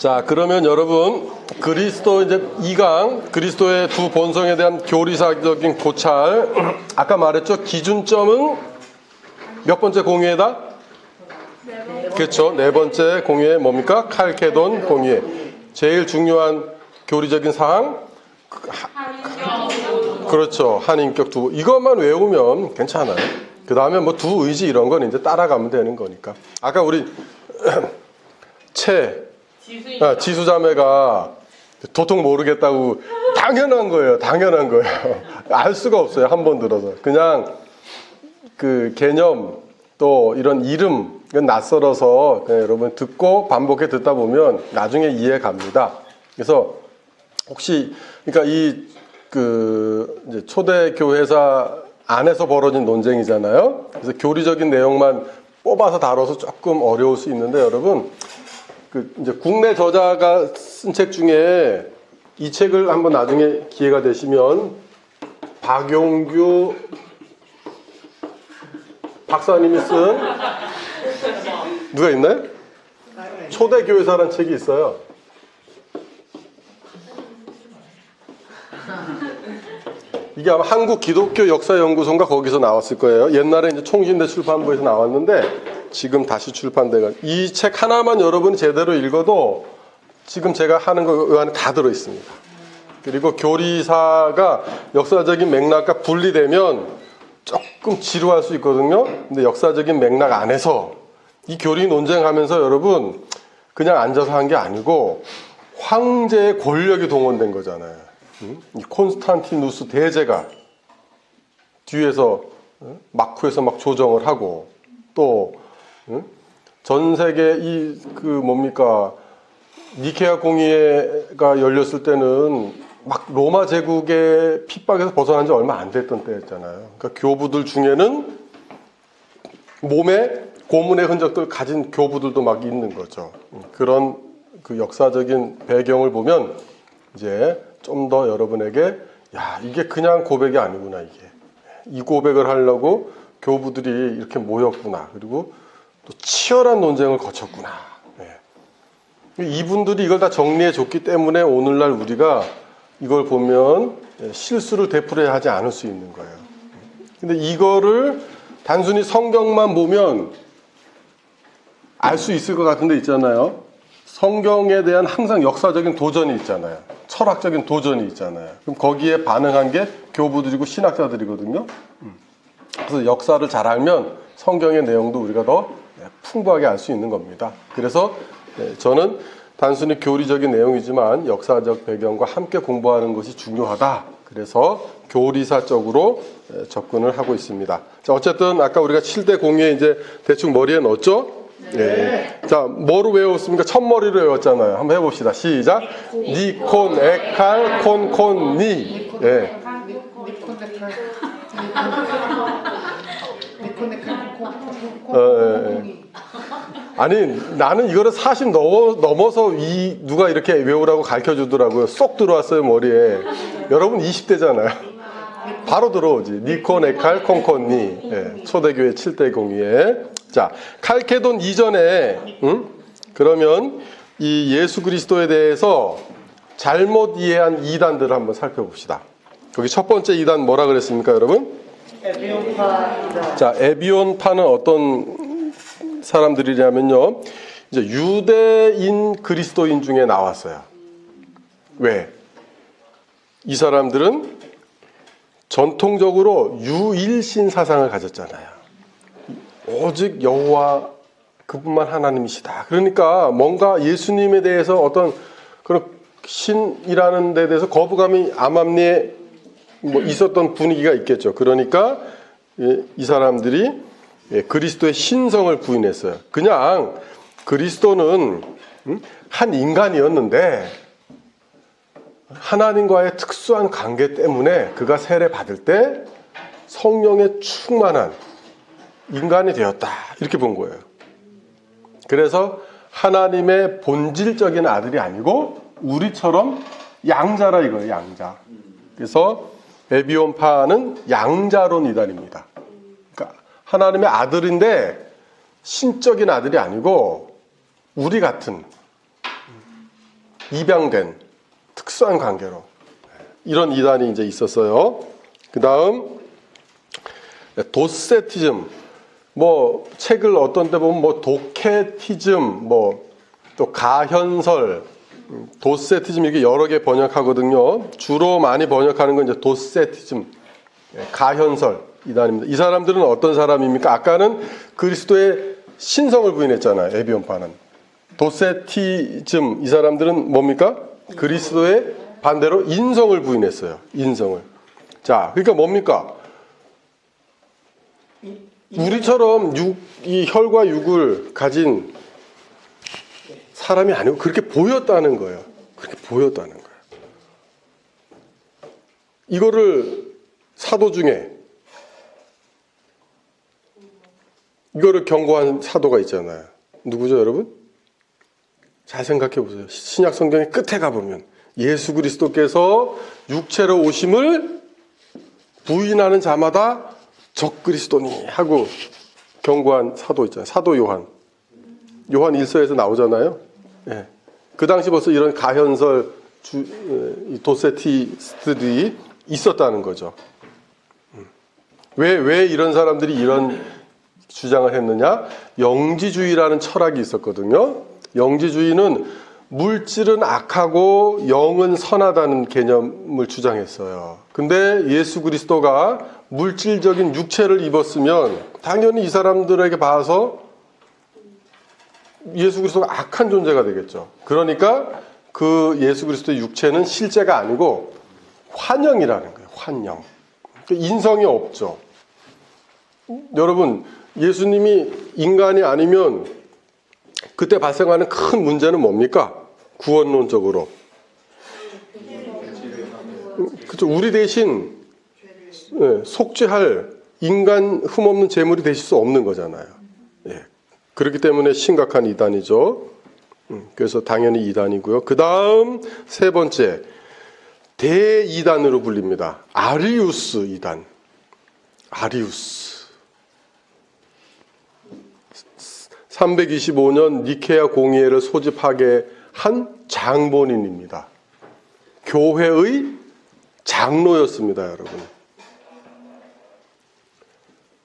자, 그러면 여러분 그리스도 이제 2강 그리스도의 두 본성에 대한 교리사적인 고찰, 아까 말했죠. 기준점은 몇 번째 공의회다? 그렇죠. 네 번째 공의회 뭡니까? 칼케돈 공의회. 제일 중요한 교리적인 사항, 그렇죠. 한인격 두. 이것만 외우면 괜찮아요. 그 다음에 뭐 두 의지 이런 건 이제 따라가면 되는 거니까. 아까 우리 지수자매가 도통 모르겠다고 당연한 거예요. 당연한 거예요. 알 수가 없어요. 한 번 들어서. 그냥 그 개념 또 이런 이름은 낯설어서 그냥 여러분 듣고 반복해 듣다 보면 나중에 이해 갑니다. 그래서 혹시 그러니까 이제 초대 교회사 안에서 벌어진 논쟁이잖아요. 그래서 교리적인 내용만 뽑아서 다뤄서 조금 어려울 수 있는데 여러분 이제 국내 저자가 쓴 책 중에 이 책을 한번 나중에 기회가 되시면 박용규 박사님이 쓴 누가 있나요? 초대 교회사라는 책이 있어요. 이게 아마 한국 기독교 역사연구소인가 거기서 나왔을 거예요. 옛날에 이제 총신대 출판부에서 나왔는데 지금 다시 출판돼가. 이 책 하나만 여러분이 제대로 읽어도 지금 제가 하는 거 안에 다 들어 있습니다. 그리고 교리사가 역사적인 맥락과 분리되면 조금 지루할 수 있거든요. 근데 역사적인 맥락 안에서 이 교리 논쟁하면서 여러분 그냥 앉아서 한 게 아니고 황제의 권력이 동원된 거잖아요. 이 콘스탄티누스 대제가 뒤에서 마쿠에서 막 조정을 하고 또 전 세계 니케아 공의회가 열렸을 때는 막 로마 제국의 핍박에서 벗어난 지 얼마 안 됐던 때였잖아요. 그러니까 교부들 중에는 몸에 고문의 흔적들 가진 교부들도 막 있는 거죠. 그런 그 역사적인 배경을 보면 이제 좀 더 여러분에게 이게 그냥 고백이 아니구나. 이 고백을 하려고 교부들이 이렇게 모였구나. 그리고 또 치열한 논쟁을 거쳤구나. 이분들이 이걸 다 정리해 줬기 때문에 오늘날 우리가 이걸 보면 실수를 되풀이하지 않을 수 있는 거예요. 근데 이거를 단순히 성경만 보면 알 수 있을 것 같은데 있잖아요. 성경에 대한 항상 역사적인 도전이 있잖아요. 철학적인 도전이 있잖아요. 그럼 거기에 반응한 게 교부들이고 신학자들이거든요. 그래서 역사를 잘 알면 성경의 내용도 우리가 더 풍부하게 알 수 있는 겁니다. 그래서 저는 단순히 교리적인 내용이지만 역사적 배경과 함께 공부하는 것이 중요하다. 그래서 교리사적으로 접근을 하고 있습니다. 자, 어쨌든 아까 우리가 7대 공의에 이제 대충 머리에 넣었죠? 네. 자, 뭐로 외웠습니까? 첫머리로 외웠잖아요. 한번 해봅시다. 시작. 니콘, 에칼, 콘, 니. 예. 아니, 나는 이거를 40 넘어서 누가 이렇게 외우라고 가르쳐 주더라고요. 쏙 들어왔어요, 머리에. 여러분 20대잖아요. 바로 들어오지. 니콘, 에칼, 콘, 니. 예. 초대교회 7대 공의회. 자, 칼케돈 이전에, 그러면 이 예수 그리스도에 대해서 잘못 이해한 이단들을 한번 살펴봅시다. 거기 첫 번째 이단 뭐라 그랬습니까, 여러분? 에비온파. 자, 에비온파는 어떤 사람들이냐면요. 이제 유대인 그리스도인 중에 나왔어요. 왜? 이 사람들은 전통적으로 유일신 사상을 가졌잖아요. 오직 여호와 그분만 하나님이시다. 그러니까 뭔가 예수님에 대해서 어떤 그런 신이라는 데 대해서 거부감이 암암리에 있었던 분위기가 있겠죠. 그러니까 이 사람들이 그리스도의 신성을 부인했어요. 그냥 그리스도는 한 인간이었는데 하나님과의 특수한 관계 때문에 그가 세례 받을 때 성령에 충만한 인간이 되었다. 이렇게 본 거예요. 그래서 하나님의 본질적인 아들이 아니고 우리처럼 양자라 이거예요. 양자. 그래서 에비온파는 양자론 이단입니다. 그러니까 하나님의 아들인데 신적인 아들이 아니고 우리 같은 입양된 특수한 관계로 이런 이단이 이제 있었어요. 그 다음 도세티즘, 뭐 책을 어떤 데 보면 뭐 도케티즘, 뭐 또 가현설, 도세티즘 이게 여러 개 번역하거든요. 주로 많이 번역하는 건 이제 도세티즘, 가현설 이단입니다. 이 사람들은 어떤 사람입니까? 아까는 그리스도의 신성을 부인했잖아요. 에비온파는. 도세티즘 이 사람들은 뭡니까? 그리스도의 반대로 인성을 부인했어요. 인성을. 자, 그러니까 뭡니까? 우리처럼 이 혈과 육을 가진 사람이 아니고 그렇게 보였다는 거예요. 그렇게 보였다는 거예요. 이거를 사도 중에 이거를 경고한 사도가 있잖아요. 누구죠, 여러분? 잘 생각해 보세요. 신약 성경의 끝에 가보면 예수 그리스도께서 육체로 오심을 부인하는 자마다 적그리스도니 하고 경고한 사도 있잖아요. 사도 요한. 요한 1서에서 나오잖아요. 예. 그 당시 벌써 이런 가현설 도세티스트들이 있었다는 거죠. 왜 이런 사람들이 이런 주장을 했느냐? 영지주의라는 철학이 있었거든요. 영지주의는 물질은 악하고 영은 선하다는 개념을 주장했어요. 근데 예수 그리스도가 물질적인 육체를 입었으면 당연히 이 사람들에게 봐서 예수 그리스도가 악한 존재가 되겠죠. 그러니까 그 예수 그리스도의 육체는 실제가 아니고 환영이라는 거예요. 환영. 인성이 없죠. 여러분, 예수님이 인간이 아니면 그때 발생하는 큰 문제는 뭡니까? 구원론적으로. 그렇죠. 우리 대신 속죄할 인간 흠없는 제물이 되실 수 없는 거잖아요. 예. 그렇기 때문에 심각한 이단이죠. 그래서 당연히 이단이고요. 그 다음 세 번째 대이단으로 불립니다. 아리우스 이단. 아리우스. 325년 니케아 공의회를 소집하게 한 장본인입니다. 교회의 장로였습니다, 여러분.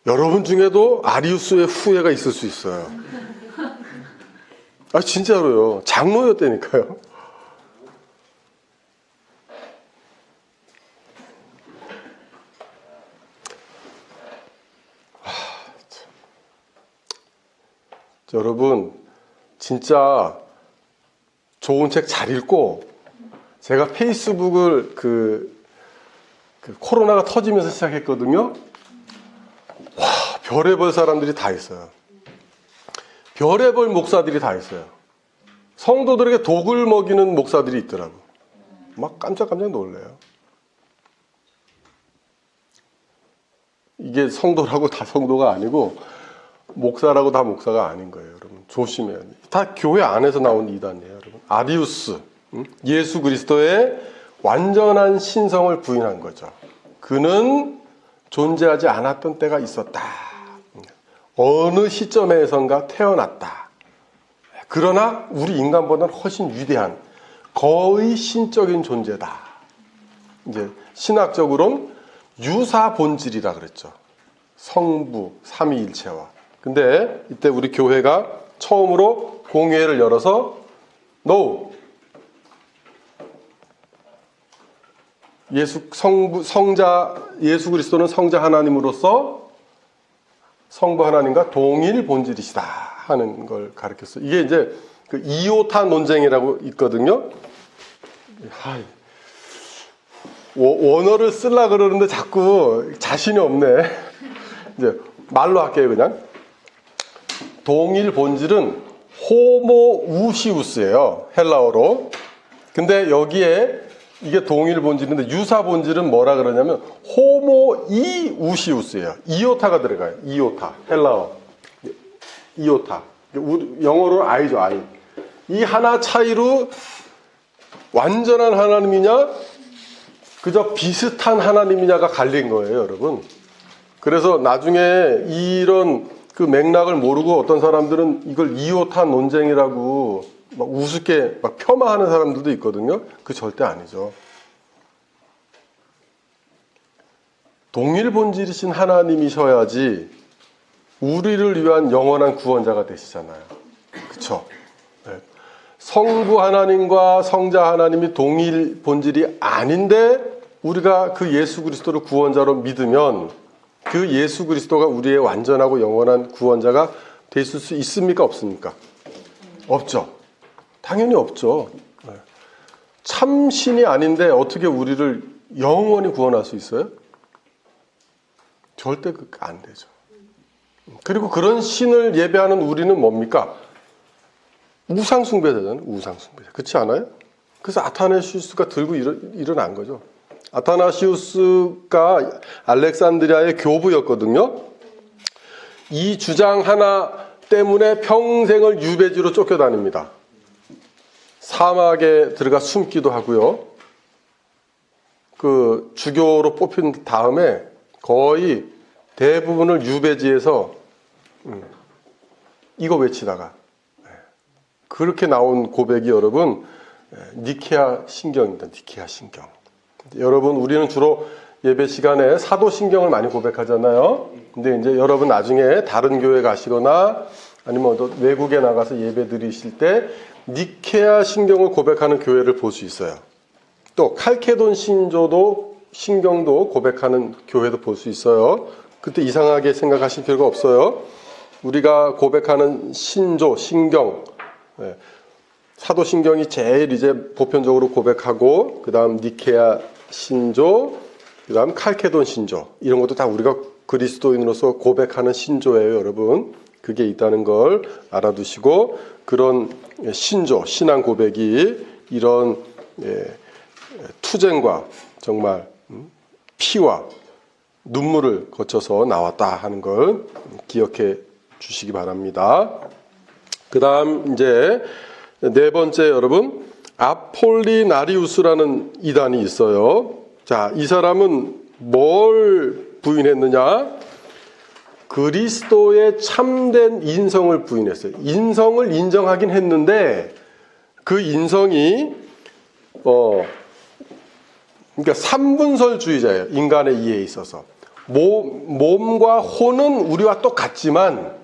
여러분 중에도 아리우스의 후예가 있을 수 있어요. 아, 진짜로요. 장로였다니까요. 여러분, 진짜 좋은 책 잘 읽고, 제가 페이스북을 코로나가 터지면서 시작했거든요. 와, 별의별 사람들이 다 있어요. 별의별 목사들이 다 있어요. 성도들에게 독을 먹이는 목사들이 있더라고. 막 깜짝깜짝 놀래요. 이게 성도라고 다 성도가 아니고 목사라고 다 목사가 아닌 거예요, 여러분. 조심해야 돼요. 다 교회 안에서 나온 이단이에요, 여러분. 아리우스, 예수 그리스도의 완전한 신성을 부인한 거죠. 그는 존재하지 않았던 때가 있었다. 어느 시점에선가 태어났다. 그러나 우리 인간보다는 훨씬 위대한 거의 신적인 존재다. 이제 신학적으로는 유사 본질이라 그랬죠. 성부, 삼위일체와. 근데 이때 우리 교회가 처음으로 공회를 열어서 NO! 예수 그리스도는 성자 하나님으로서 성부 하나님과 동일 본질이시다 하는 걸 가르쳤어요. 이게 이제 그 이오타 논쟁이라고 있거든요. 원어를 쓰려고 그러는데 자꾸 자신이 없네. 이제 말로 할게요, 그냥. 동일 본질은 호모우시우스예요, 헬라어로. 근데 여기에 이게 동일 본질인데 유사 본질은 뭐라 그러냐면 호모이우시우스예요. 이오타가 들어가요. 이오타, 헬라어. 이오타. 영어로 I죠, I. 이 하나 차이로 완전한 하나님이냐, 그저 비슷한 하나님이냐가 갈린 거예요, 여러분. 그래서 나중에 이런 그 맥락을 모르고 어떤 사람들은 이걸 이오타 논쟁이라고 막 우습게 막 폄하하는 사람들도 있거든요. 그 절대 아니죠. 동일 본질이신 하나님이셔야지 우리를 위한 영원한 구원자가 되시잖아요. 그렇죠? 네. 성부 하나님과 성자 하나님이 동일 본질이 아닌데 우리가 그 예수 그리스도를 구원자로 믿으면 그 예수 그리스도가 우리의 완전하고 영원한 구원자가 되실 수 있습니까? 없습니까? 없죠. 당연히 없죠. 네. 참 신이 아닌데 어떻게 우리를 영원히 구원할 수 있어요? 절대 안 되죠. 그리고 그런 신을 예배하는 우리는 뭡니까? 우상숭배자잖아요. 우상숭배자. 그렇지 않아요? 그래서 아타나시우스가 들고 일어난 거죠. 아타나시우스가 알렉산드리아의 교부였거든요. 이 주장 하나 때문에 평생을 유배지로 쫓겨다닙니다. 사막에 들어가 숨기도 하고요. 그 주교로 뽑힌 다음에 거의 대부분을 유배지에서 이거 외치다가 그렇게 나온 고백이 여러분 니케아 신경입니다. 니케아 신경. 여러분 우리는 주로 예배 시간에 사도신경을 많이 고백하잖아요. 근데 이제 여러분 나중에 다른 교회 가시거나 아니면 외국에 나가서 예배 드리실 때 니케아 신경을 고백하는 교회를 볼 수 있어요. 또 칼케돈 신경도 고백하는 교회도 볼 수 있어요. 그때 이상하게 생각하실 필요가 없어요. 우리가 고백하는 신조, 신경, 사도신경이 제일 이제 보편적으로 고백하고 그 다음 니케아 신조, 그 다음 칼케돈 신조 이런 것도 다 우리가 그리스도인으로서 고백하는 신조예요, 여러분. 그게 있다는 걸 알아두시고 그런 신조, 신앙 고백이 이런 투쟁과 정말 피와 눈물을 거쳐서 나왔다 하는 걸 기억해 주시기 바랍니다. 그 다음 이제 네 번째 여러분 아폴리나리우스라는 이단이 있어요. 자, 이 사람은 뭘 부인했느냐? 그리스도의 참된 인성을 부인했어요. 인성을 인정하긴 했는데 그 인성이 그러니까 삼분설주의자예요. 인간의 이해에 있어서. 몸과 혼은 우리와 똑같지만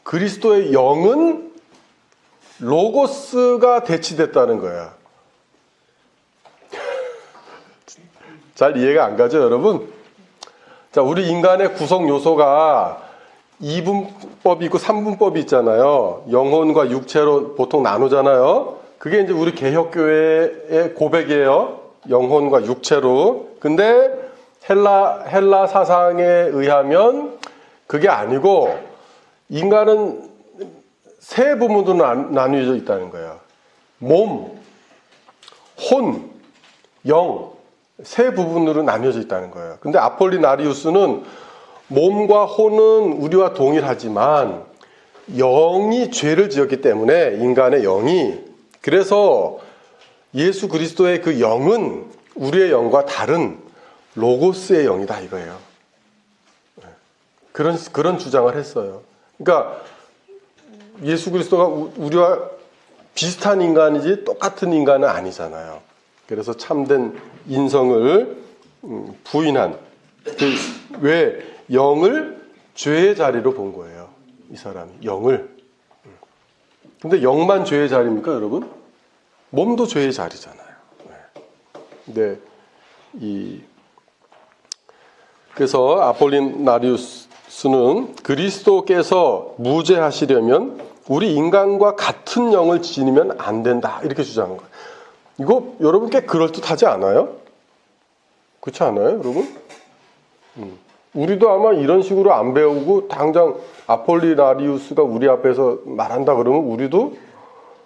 그리스도의 영은 로고스가 대치됐다는 거야. 잘 이해가 안 가죠, 여러분? 자, 우리 인간의 구성 요소가 2분법이 있고 3분법이 있잖아요. 영혼과 육체로 보통 나누잖아요. 그게 이제 우리 개혁교회의 고백이에요. 영혼과 육체로. 근데 헬라 사상에 의하면 그게 아니고 인간은 세 부분으로 나뉘어져 있다는 거예요. 몸, 혼, 영. 세 부분으로 나뉘어져 있다는 거예요. 근데 아폴리나리우스는 몸과 혼은 우리와 동일하지만 영이 죄를 지었기 때문에 인간의 영이 그래서 예수 그리스도의 그 영은 우리의 영과 다른 로고스의 영이다 이거예요. 그런 주장을 했어요. 그러니까 예수 그리스도가 우리와 비슷한 인간이지 똑같은 인간은 아니잖아요. 그래서 참된 인성을 부인한 왜 영을 죄의 자리로 본 거예요. 이 사람이 영을. 근데 영만 죄의 자리입니까, 여러분? 몸도 죄의 자리잖아요. 근데 그래서 아폴리나리우스는 그리스도께서 무죄하시려면 우리 인간과 같은 영을 지니면 안 된다 이렇게 주장한 거예요. 이거 여러분 꽤 그럴듯하지 않아요? 그렇지 않아요, 여러분? 우리도 아마 이런 식으로 안 배우고 당장 아폴리나리우스가 우리 앞에서 말한다 그러면 우리도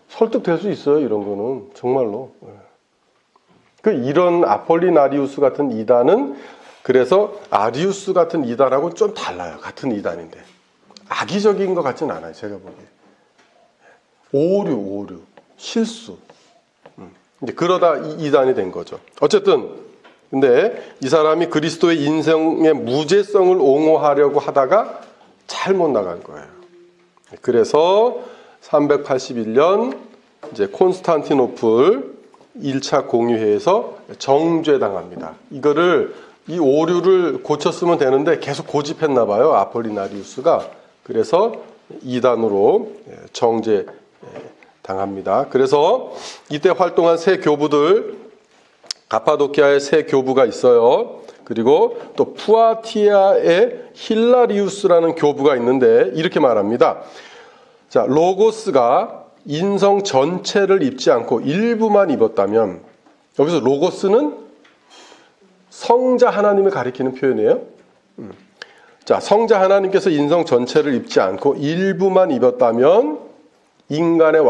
설득될 수 있어요. 이런 거는 정말로. 이런 아폴리나리우스 같은 이단은 그래서 아리우스 같은 이단하고는 좀 달라요. 같은 이단인데 악의적인 것 같진 않아요. 제가 보기에 오류, 실수. 이제 그러다 이단이 된 거죠. 어쨌든 근데 이 사람이 그리스도의 인생의 무죄성을 옹호하려고 하다가 잘못 나간 거예요. 그래서 381년 이제 콘스탄티노플 1차 공유회에서 정죄당합니다. 이거를 이 오류를 고쳤으면 되는데 계속 고집했나 봐요. 아폴리나리우스가. 그래서 이단으로 정죄당합니다. 그래서 이때 활동한 세 교부들, 가파도키아의 세 교부가 있어요. 그리고 또 푸아티아의 힐라리우스라는 교부가 있는데 이렇게 말합니다. 자, 로고스가 인성 전체를 입지 않고 일부만 입었다면, 여기서 로고스는 성자 하나님을 가리키는 표현이에요. 자, 성자 하나님께서 인성 전체를 입지 않고 일부만 입었다면 인간의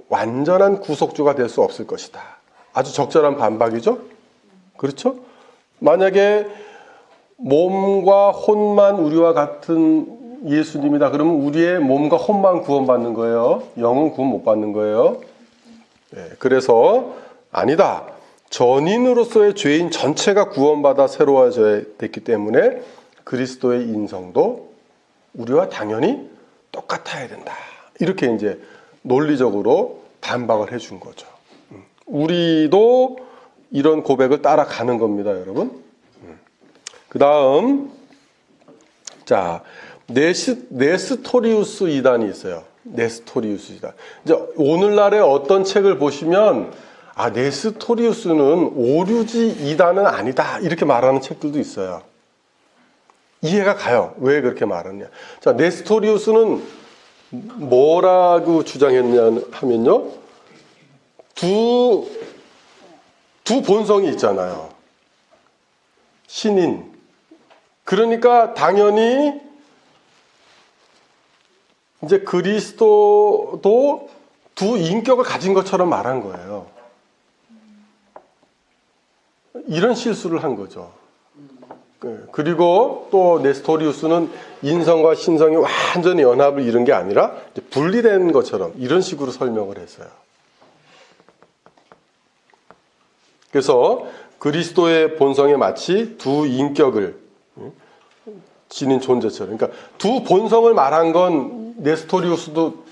완전한 구속주가 될 수 없을 것이다. 아주 적절한 반박이죠. 그렇죠? 만약에 몸과 혼만 우리와 같은 예수님이다 그러면 우리의 몸과 혼만 구원받는 거예요. 영은 구원 못 받는 거예요. 네, 그래서 아니다. 전인으로서의 죄인 전체가 구원받아 새로워져야 됐기 때문에 그리스도의 인성도 우리와 당연히 똑같아야 된다. 이렇게 이제 논리적으로 반박을 해준 거죠. 우리도 이런 고백을 따라가는 겁니다, 여러분. 그 다음, 자, 네스토리우스 이단이 있어요. 네스토리우스 이단. 이제 오늘날의 어떤 책을 보시면, 아, 네스토리우스는 오류지 이단은 아니다. 이렇게 말하는 책들도 있어요. 이해가 가요. 왜 그렇게 말하느냐. 자, 네스토리우스는 뭐라고 주장했냐 하면요. 두 본성이 있잖아요. 신인. 그러니까 당연히 이제 그리스도도 두 인격을 가진 것처럼 말한 거예요. 이런 실수를 한 거죠. 그리고 또 네스토리우스는 인성과 신성이 완전히 연합을 이룬 게 아니라 분리된 것처럼 이런 식으로 설명을 했어요. 그래서 그리스도의 본성에 마치 두 인격을 지닌 존재처럼, 그러니까 두 본성을 말한 건 네스토리우스도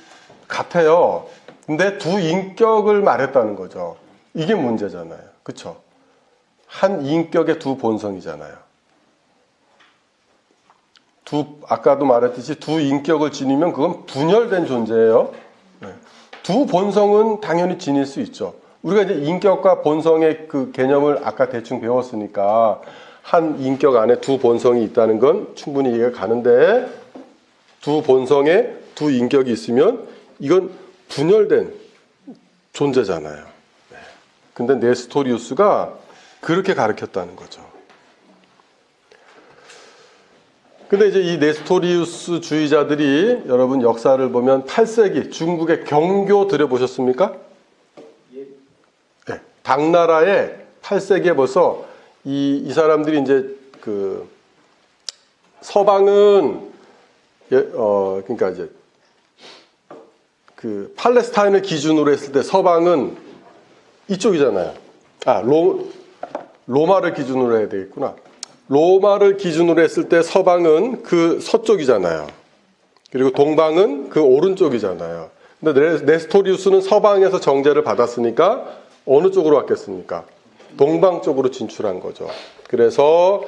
같아요. 근데 두 인격을 말했다는 거죠. 이게 문제잖아요. 그렇죠? 한 인격의 두 본성이잖아요. 아까도 말했듯이 두 인격을 지니면 그건 분열된 존재예요. 두 본성은 당연히 지닐 수 있죠. 우리가 이제 인격과 본성의 그 개념을 아까 대충 배웠으니까 한 인격 안에 두 본성이 있다는 건 충분히 이해가 가는데, 두 본성에 두 인격이 있으면 이건 분열된 존재잖아요. 근데 네스토리우스가 그렇게 가르쳤다는 거죠. 근데 이제 이 네스토리우스 주의자들이 여러분 역사를 보면 8세기 중국의 경교 들여보셨습니까? 네. 당나라의 8세기에 벌써 이 사람들이 이제 그 서방은 그러니까 이제 그 팔레스타인을 기준으로 했을 때 서방은 이쪽이잖아요. 아, 로마를 기준으로 해야 되겠구나. 로마를 기준으로 했을 때 서방은 그 서쪽이잖아요. 그리고 동방은 그 오른쪽이잖아요. 근데 네스토리우스는 서방에서 정죄를 받았으니까 어느 쪽으로 왔겠습니까? 동방 쪽으로 진출한 거죠. 그래서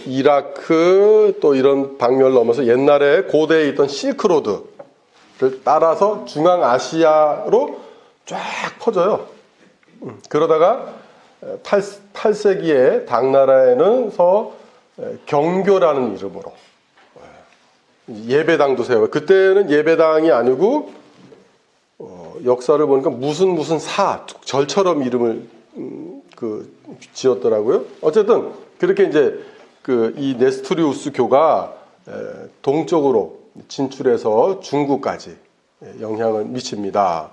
이라크 또 이런 방면을 넘어서 옛날에 고대에 있던 실크로드를 따라서 중앙아시아로 쫙 퍼져요. 그러다가 8세기에 당나라에는 경교라는 이름으로 예배당도 세워요. 그때는 예배당이 아니고 역사를 보니까 무슨 절처럼 이름을 지었더라고요. 어쨌든 그렇게 이제 이 네스토리우스 교가 동쪽으로 진출해서 중국까지 영향을 미칩니다.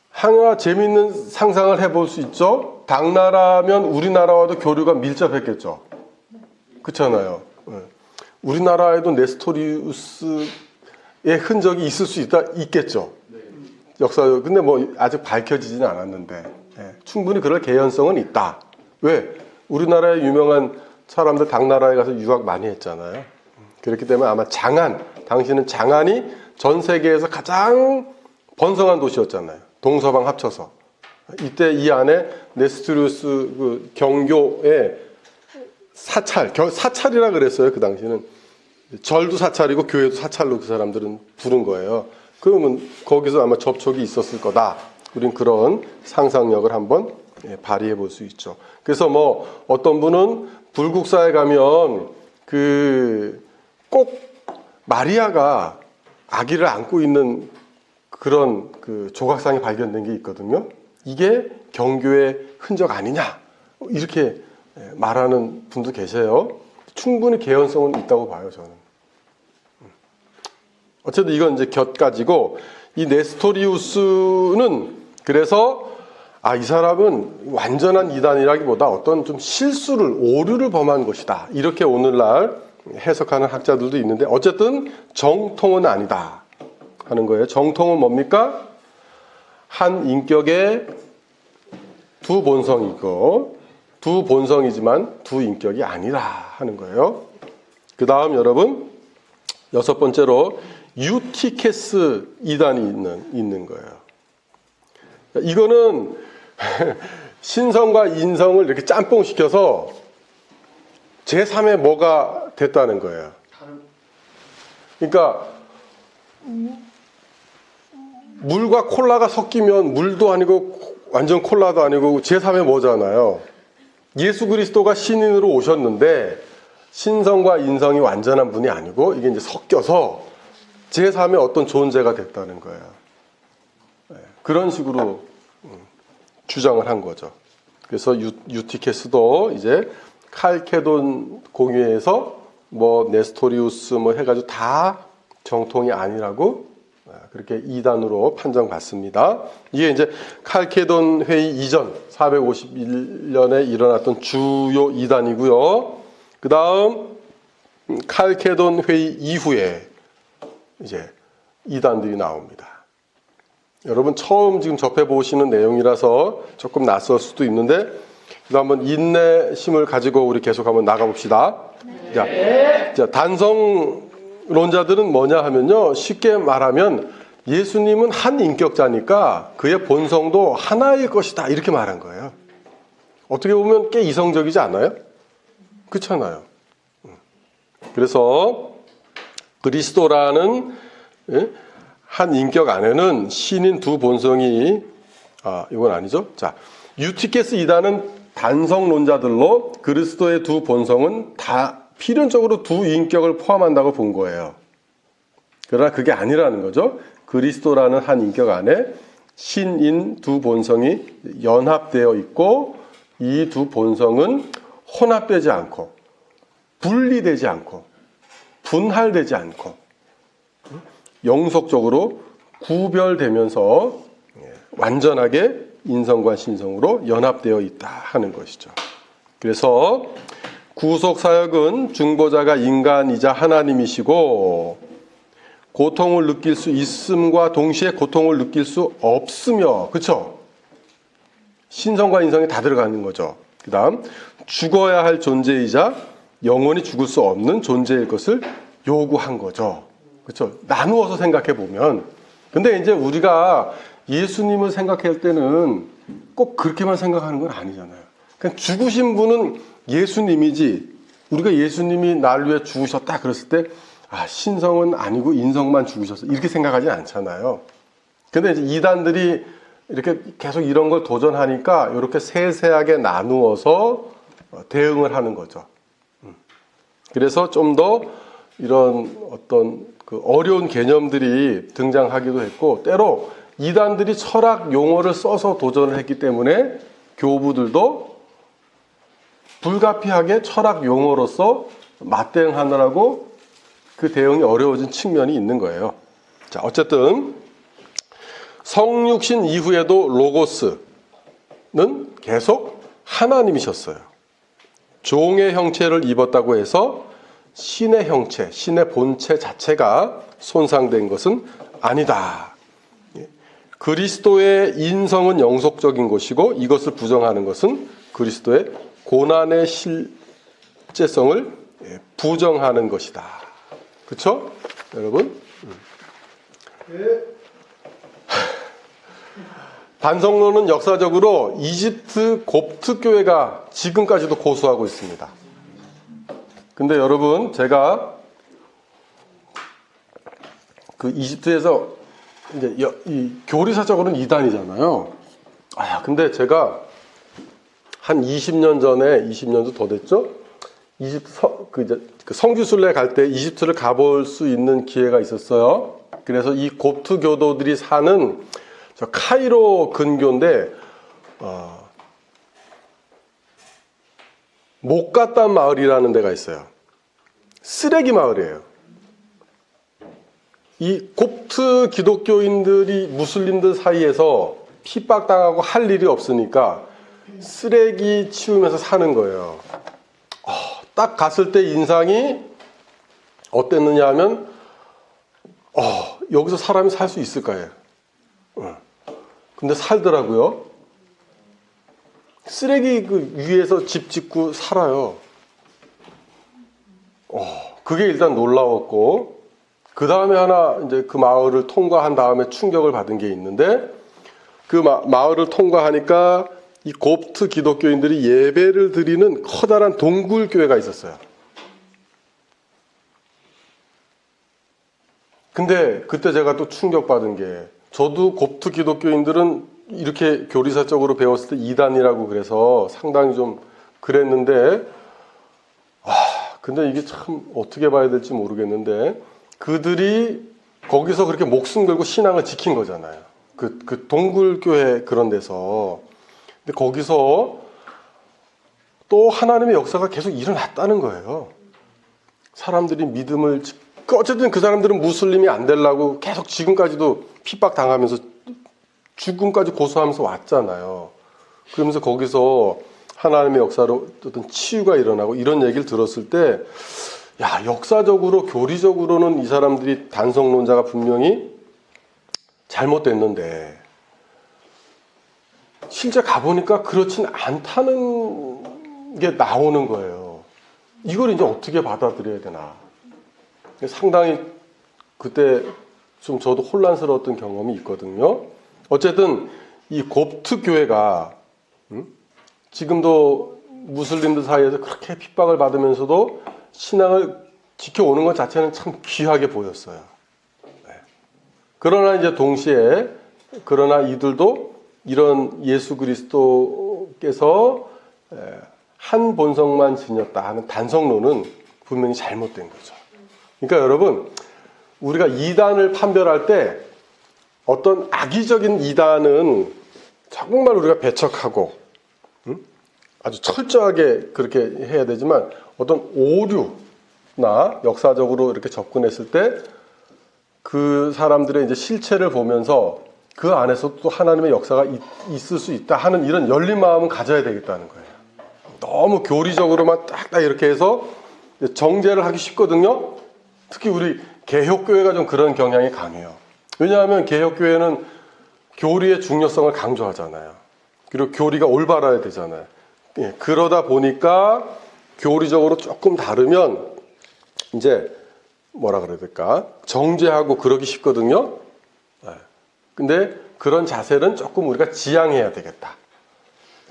하나 재미있는 상상을 해볼 수 있죠. 당나라면 우리나라와도 교류가 밀접했겠죠. 그렇잖아요. 우리나라에도 네스토리우스의 흔적이 있을 수 있겠죠. 역사적으로. 근데 뭐 아직 밝혀지지는 않았는데 충분히 그럴 개연성은 있다. 왜? 우리나라의 유명한 사람들 당나라에 가서 유학 많이 했잖아요. 그렇기 때문에 아마 당신은 장안이 전 세계에서 가장 번성한 도시였잖아요. 동서방 합쳐서. 이때 이 안에 네스토리우스 그 경교의 사찰이라 그랬어요. 그 당시는 절도 사찰이고 교회도 사찰로 그 사람들은 부른 거예요. 그러면 거기서 아마 접촉이 있었을 거다. 우린 그런 상상력을 한번 발휘해 볼 수 있죠. 그래서 뭐 어떤 분은 불국사에 가면 꼭 마리아가 아기를 안고 있는 그런 그 조각상이 발견된 게 있거든요. 이게 경교의 흔적 아니냐 이렇게 말하는 분도 계세요. 충분히 개연성은 있다고 봐요, 저는. 어쨌든 이건 이제 곁가지고, 이 네스토리우스는 그래서 이 사람은 완전한 이단이라기보다 어떤 좀 오류를 범한 것이다, 이렇게 오늘날 해석하는 학자들도 있는데, 어쨌든 정통은 아니다 하는 거예요. 정통은 뭡니까? 한 인격의 두 본성이고, 두 본성이지만 두 인격이 아니라 하는 거예요. 그 다음 여러분, 6번째로 유티케스 이단이 있는 거예요. 이거는 신성과 인성을 이렇게 짬뽕시켜서 제3의 뭐가 됐다는 거예요. 그러니까 물과 콜라가 섞이면 물도 아니고 완전 콜라도 아니고 제3의 뭐잖아요. 예수 그리스도가 신인으로 오셨는데 신성과 인성이 완전한 분이 아니고 이게 이제 섞여서 제3의 어떤 존재가 됐다는 거예요. 그런 식으로 주장을 한 거죠. 그래서 유티케스도 이제 칼케돈 공회에서 뭐 네스토리우스 뭐 해가지고 다 정통이 아니라고 그렇게 이단으로 판정받습니다. 이게 이제 칼케돈 회의 이전 451년에 일어났던 주요 이단이고요. 그 다음 칼케돈 회의 이후에 이제 이단들이 나옵니다. 여러분 처음 지금 접해보시는 내용이라서 조금 낯설 수도 있는데, 그래도 한번 인내심을 가지고 우리 계속 한번 나가봅시다. 네. 자, 단성론자들은 뭐냐 하면요, 쉽게 말하면 예수님은 한 인격자니까 그의 본성도 하나일 것이다, 이렇게 말한 거예요. 어떻게 보면 꽤 이성적이지 않아요? 그렇잖아요. 그래서 그리스도라는 한 인격 안에는 신인 두 본성이, 이건 아니죠. 자, 유티케스 이단은 단성론자들로 그리스도의 두 본성은 다 필연적으로 두 인격을 포함한다고 본 거예요. 그러나 그게 아니라는 거죠. 그리스도라는 한 인격 안에 신인 두 본성이 연합되어 있고, 이 두 본성은 혼합되지 않고 분리되지 않고 분할되지 않고 영속적으로 구별되면서 완전하게 인성과 신성으로 연합되어 있다 하는 것이죠. 그래서 구속사역은 중보자가 인간이자 하나님이시고 고통을 느낄 수 있음과 동시에 고통을 느낄 수 없으며, 그렇죠? 신성과 인성이 다 들어가는 거죠. 그 다음 죽어야 할 존재이자 영원히 죽을 수 없는 존재일 것을 요구한 거죠. 그렇죠? 나누어서 생각해 보면. 근데 이제 우리가 예수님을 생각할 때는 꼭 그렇게만 생각하는 건 아니잖아요. 그냥 죽으신 분은 예수님이지, 우리가 예수님이 날 위해 죽으셨다 그랬을 때 신성은 아니고 인성만 죽으셨어, 이렇게 생각하지 않잖아요. 근데 이제 이단들이 이렇게 계속 이런 걸 도전하니까 이렇게 세세하게 나누어서 대응을 하는 거죠. 그래서 좀 더 이런 어떤 그 어려운 개념들이 등장하기도 했고, 때로 이단들이 철학 용어를 써서 도전을 했기 때문에 교부들도 불가피하게 철학 용어로서 맞대응하느라고 그 대응이 어려워진 측면이 있는 거예요. 자, 어쨌든 성육신 이후에도 로고스는 계속 하나님이셨어요. 종의 형체를 입었다고 해서 신의 형체, 신의 본체 자체가 손상된 것은 아니다. 그리스도의 인성은 영속적인 것이고 이것을 부정하는 것은 그리스도의 고난의 실제성을 부정하는 것이다. 그렇죠? 여러분? 단성로는 역사적으로 이집트 곱트 교회가 지금까지도 고수하고 있습니다. 근데 여러분, 제가 그 이집트에서 이제 이 교리사적으로는 이단이잖아요. 근데 제가 한 20년 전에, 20년도 더 됐죠? 이집트 성지순례 갈 때 이집트를 가볼 수 있는 기회가 있었어요. 그래서 이 곱트 교도들이 사는 저 카이로 근교인데 목가땀 마을이라는 데가 있어요. 쓰레기 마을이에요. 이 곱트 기독교인들이 무슬림들 사이에서 핍박당하고 할 일이 없으니까 쓰레기 치우면서 사는 거예요. 딱 갔을 때 인상이 어땠느냐 하면 여기서 사람이 살 수 있을까요? 근데 살더라고요. 쓰레기 그 위에서 집 짓고 살아요. 그게 일단 놀라웠고, 그 다음에 하나 이제 그 마을을 통과한 다음에 충격을 받은 게 있는데, 그 마을을 통과하니까 이 곱트 기독교인들이 예배를 드리는 커다란 동굴 교회가 있었어요. 근데 그때 제가 또 충격받은 게, 저도 곱트 기독교인들은 이렇게 교리사적으로 배웠을 때 이단이라고 그래서 상당히 좀 그랬는데, 근데 이게 참 어떻게 봐야 될지 모르겠는데, 그들이 거기서 그렇게 목숨 걸고 신앙을 지킨 거잖아요. 그 동굴교회 그런 데서. 근데 거기서 또 하나님의 역사가 계속 일어났다는 거예요. 사람들이 믿음을, 어쨌든 그 사람들은 무슬림이 안 되려고 계속 지금까지도 핍박당하면서 죽음까지 고소하면서 왔잖아요. 그러면서 거기서 하나님의 역사로 어떤 치유가 일어나고 이런 얘기를 들었을 때, 역사적으로, 교리적으로는 이 사람들이 단성론자가 분명히 잘못됐는데, 실제 가보니까 그렇진 않다는 게 나오는 거예요. 이걸 이제 어떻게 받아들여야 되나. 상당히 그때 좀 저도 혼란스러웠던 경험이 있거든요. 어쨌든 이 곱트 교회가 지금도 무슬림들 사이에서 그렇게 핍박을 받으면서도 신앙을 지켜오는 것 자체는 참 귀하게 보였어요. 그러나 이제 동시에, 그러나 이들도 이런 예수 그리스도께서 한 본성만 지녔다 하는 단성론은 분명히 잘못된 거죠. 그러니까 여러분, 우리가 이단을 판별할 때 어떤 악의적인 이단은 정말 우리가 배척하고 아주 철저하게 그렇게 해야 되지만, 어떤 오류나 역사적으로 이렇게 접근했을 때 그 사람들의 이제 실체를 보면서 그 안에서 또 하나님의 역사가 있을 수 있다 하는 이런 열린 마음은 가져야 되겠다는 거예요. 너무 교리적으로만 딱딱 이렇게 해서 정죄를 하기 쉽거든요. 특히 우리 개혁교회가 좀 그런 경향이 강해요. 왜냐하면 개혁교회는 교리의 중요성을 강조하잖아요. 그리고 교리가 올바라야 되잖아요. 그러다 보니까 교리적으로 조금 다르면 이제 뭐라 그래야 될까? 정죄하고 그러기 쉽거든요. 근데 그런 자세는 조금 우리가 지양해야 되겠다.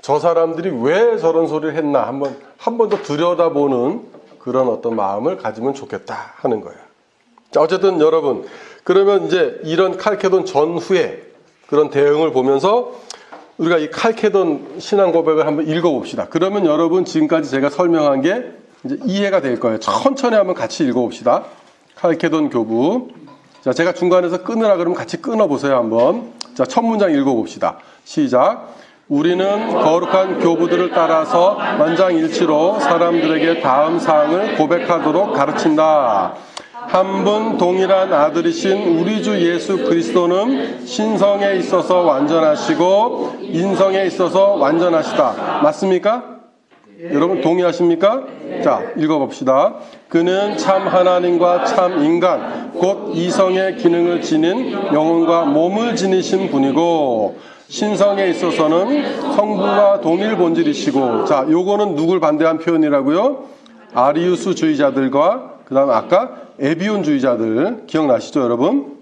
저 사람들이 왜 저런 소리를 했나 한 번 더 들여다보는 그런 어떤 마음을 가지면 좋겠다 하는 거예요. 자, 어쨌든 여러분, 그러면 이제 이런 칼케돈 전후에 그런 대응을 보면서 우리가 이 칼케돈 신앙 고백을 한번 읽어봅시다. 그러면 여러분, 지금까지 제가 설명한 게 이제 이해가 될 거예요. 천천히 한번 같이 읽어봅시다. 칼케돈 교부. 자, 제가 중간에서 끊으라 그러면 같이 끊어보세요, 한번. 자, 첫 문장 읽어봅시다. 시작. 우리는 거룩한 교부들을 따라서 만장일치로 사람들에게 다음 사항을 고백하도록 가르친다. 한 분 동일한 아들이신 우리 주 예수 그리스도는 신성에 있어서 완전하시고 인성에 있어서 완전하시다. 맞습니까? 여러분 동의하십니까? 자, 읽어봅시다. 그는 참 하나님과 참 인간, 곧 이성의 기능을 지닌 영혼과 몸을 지니신 분이고, 신성에 있어서는 성부와 동일 본질이시고, 자, 요거는 누굴 반대한 표현이라고요? 아리우스주의자들과 그 다음 아까 에비온주의자들 기억나시죠, 여러분?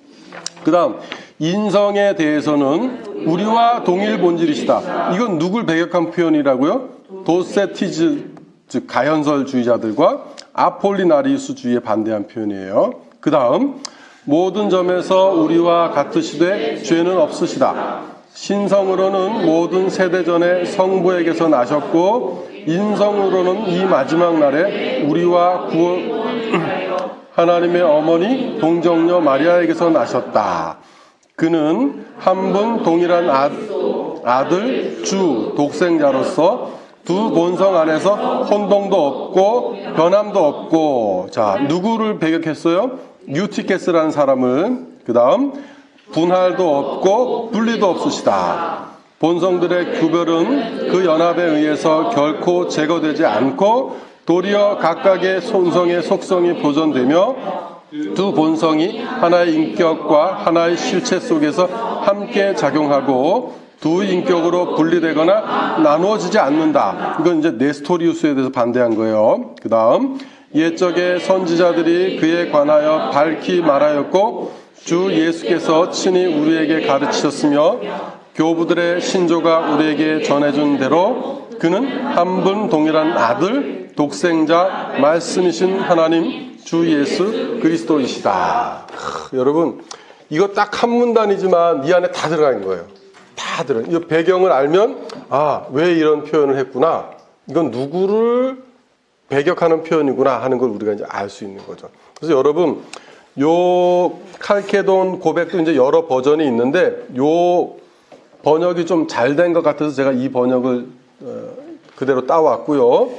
그 다음 인성에 대해서는 우리와 동일 본질이시다. 이건 누굴 배격한 표현이라고요? 도세티즈, 즉 가현설주의자들과 아폴리나리우스주의에 반대한 표현이에요. 그 다음 모든 점에서 우리와 같으시되 죄는 없으시다. 신성으로는 모든 세대 전에 성부에게서 나셨고 인성으로는 이 마지막 날에 우리와 하나님의 어머니 동정녀 마리아에게서 나셨다. 그는 한 분 동일한 아들 주 독생자로서 두 본성 안에서 혼동도 없고 변함도 없고. 자, 누구를 배격했어요? 유티케스라는 사람을. 그 다음 분할도 없고 분리도 없으시다. 본성들의 구별은 그 연합에 의해서 결코 제거되지 않고 도리어 각각의 본성의 속성이 보존되며 두 본성이 하나의 인격과 하나의 실체 속에서 함께 작용하고 두 인격으로 분리되거나 나누어지지 않는다. 이건 이제 네스토리우스에 대해서 반대한 거예요. 그 다음 옛적의 선지자들이 그에 관하여 밝히 말하였고 주 예수께서 친히 우리에게 가르치셨으며 교부들의 신조가 우리에게 전해준 대로 그는 한 분 동일한 아들 독생자 말씀이신 하나님 주 예수 그리스도이시다. 여러분 이거 딱 한 문단이지만 이 안에 다 들어가 있는 거예요. 다 들어. 이 배경을 알면 왜 이런 표현을 했구나. 이건 누구를 배격하는 표현이구나 하는 걸 우리가 이제 알 수 있는 거죠. 그래서 여러분 요 칼케돈 고백도 이제 여러 버전이 있는데 요 번역이 좀 잘 된 것 같아서 제가 이 번역을 그대로 따왔고요.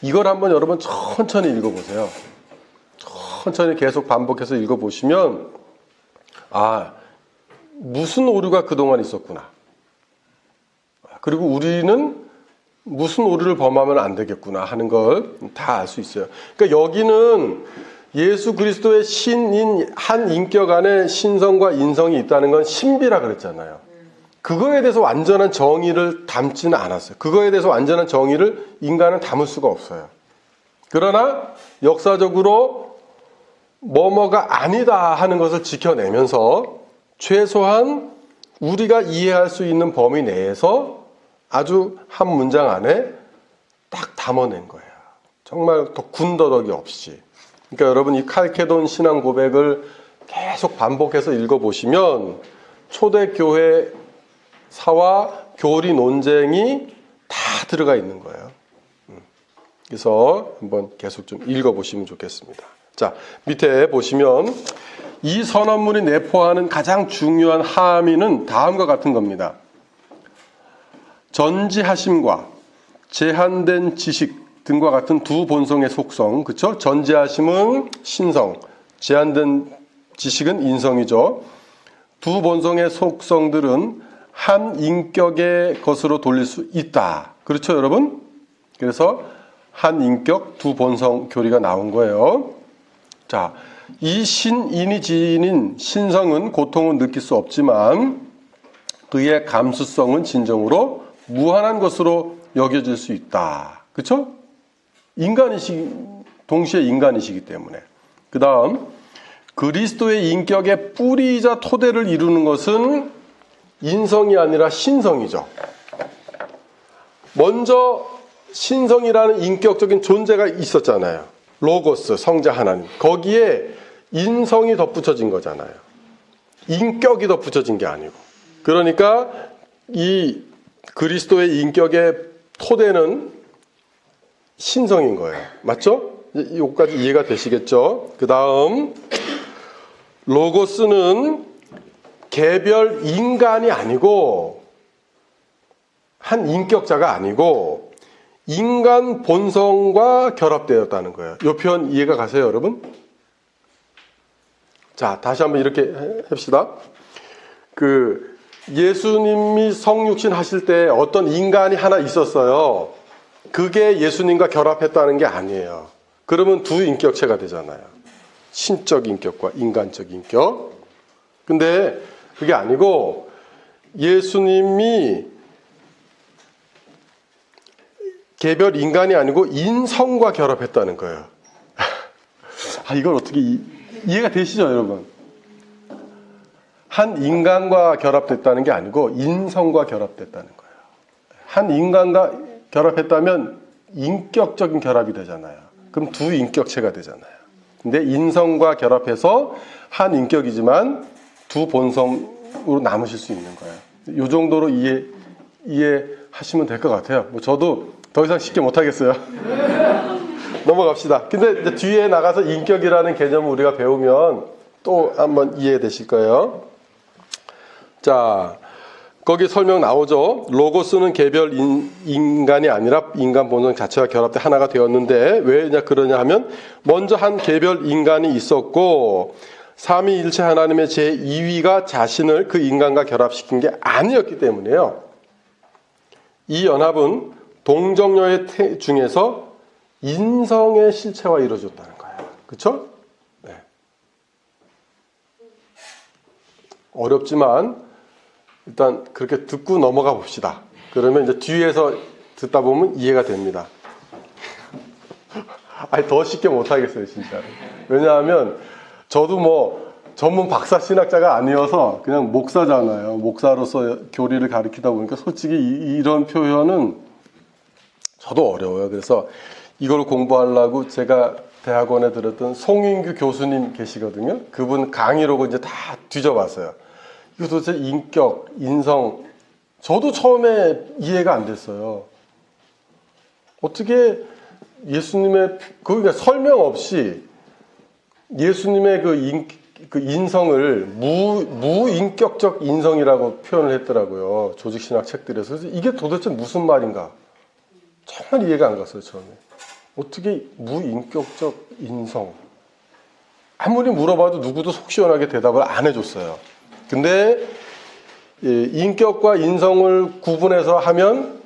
이걸 한번 여러분 천천히 읽어보세요. 천천히 계속 반복해서 읽어보시면 무슨 오류가 그동안 있었구나. 그리고 우리는 무슨 오류를 범하면 안 되겠구나 하는 걸 다 알 수 있어요. 그러니까 여기는 예수 그리스도의 신인 한 인격 안에 신성과 인성이 있다는 건 신비라 그랬잖아요. 그거에 대해서 완전한 정의를 담지는 않았어요. 그거에 대해서 완전한 정의를 인간은 담을 수가 없어요. 그러나 역사적으로 뭐뭐가 아니다 하는 것을 지켜내면서 최소한 우리가 이해할 수 있는 범위 내에서 아주 한 문장 안에 딱 담아낸 거예요. 정말 더 군더더기 없이. 그러니까 여러분 이 칼케돈 신앙 고백을 계속 반복해서 읽어보시면 초대교회 사와 교리 논쟁이 다 들어가 있는 거예요. 그래서 한번 계속 좀 읽어보시면 좋겠습니다. 자, 밑에 보시면 이 선언문이 내포하는 가장 중요한 함의는 다음과 같은 겁니다. 전지하심과 제한된 지식 등과 같은 두 본성의 속성, 그렇죠? 전지하심은 신성, 제한된 지식은 인성이죠. 두 본성의 속성들은 한 인격의 것으로 돌릴 수 있다. 그렇죠, 여러분? 그래서 한 인격, 두 본성 교리가 나온 거예요. 자, 이 신인이 지닌 신성은 고통을 느낄 수 없지만 그의 감수성은 진정으로 무한한 것으로 여겨질 수 있다. 그렇죠? 동시에 인간이시기 때문에. 그 다음 그리스도의 인격의 뿌리이자 토대를 이루는 것은 인성이 아니라 신성이죠. 먼저 신성이라는 인격적인 존재가 있었잖아요. 로고스, 성자 하나님. 거기에 인성이 덧붙여진 거잖아요. 인격이 덧붙여진 게 아니고. 그러니까 이 그리스도의 인격의 토대는 신성인 거예요. 맞죠? 여기까지 이해가 되시겠죠? 그 다음 로고스는 개별 인간이 아니고 한 인격자가 아니고 인간 본성과 결합되었다는 거예요. 이 표현 이해가 가세요, 여러분? 자, 다시 한번 이렇게 합시다. 예수님이 성육신 하실 때 어떤 인간이 하나 있었어요. 그게 예수님과 결합했다는 게 아니에요. 그러면 두 인격체가 되잖아요. 신적 인격과 인간적 인격. 근데 그게 아니고 예수님이 개별 인간이 아니고 인성과 결합했다는 거예요. 이걸 어떻게 이해가 되시죠, 여러분? 한 인간과 결합됐다는 게 아니고 인성과 결합됐다는 거예요. 한 인간과 결합했다면 인격적인 결합이 되잖아요. 그럼 두 인격체가 되잖아요. 근데 인성과 결합해서 한 인격이지만 두 본성으로 남으실 수 있는 거예요. 이 정도로 이해하시면 될 것 같아요. 뭐 저도 더 이상 쉽게 못하겠어요. 넘어갑시다. 근데 이제 뒤에 나가서 인격이라는 개념을 우리가 배우면 또 한번 이해되실 거예요. 자, 거기 설명 나오죠. 로고스는 개별 인간이 아니라 인간 본성 자체와 결합돼 하나가 되었는데 왜냐 그러냐 하면 먼저 한 개별 인간이 있었고 삼위일체 하나님의 제2위가 자신을 그 인간과 결합시킨 게 아니었기 때문에요. 이 연합은 동정녀의 중에서 인성의 실체와 이루어졌다는 거예요. 그렇죠? 네. 어렵지만 일단 그렇게 듣고 넘어가 봅시다. 그러면 이제 뒤에서 듣다 보면 이해가 됩니다. 아니 더 쉽게 못 하겠어요, 진짜. 왜냐하면 저도 뭐 전문 박사 신학자가 아니어서 그냥 목사잖아요. 목사로서 교리를 가르치다 보니까 솔직히 이런 표현은 저도 어려워요. 그래서 이걸 공부하려고 제가 대학원에 들었던 송인규 교수님 계시거든요. 그분 강의로 이제 다 뒤져봤어요. 이거 도대체 인격, 인성, 저도 처음에 이해가 안 됐어요. 어떻게 예수님의, 그러니까 설명 없이 예수님의 그 인성을 무인격적 인성이라고 표현을 했더라고요. 조직신학 책들에서. 그래서 이게 도대체 무슨 말인가? 정말 이해가 안 갔어요, 처음에. 어떻게 무인격적 인성? 아무리 물어봐도 누구도 속 시원하게 대답을 안 해줬어요. 근데 인격과 인성을 구분해서 하면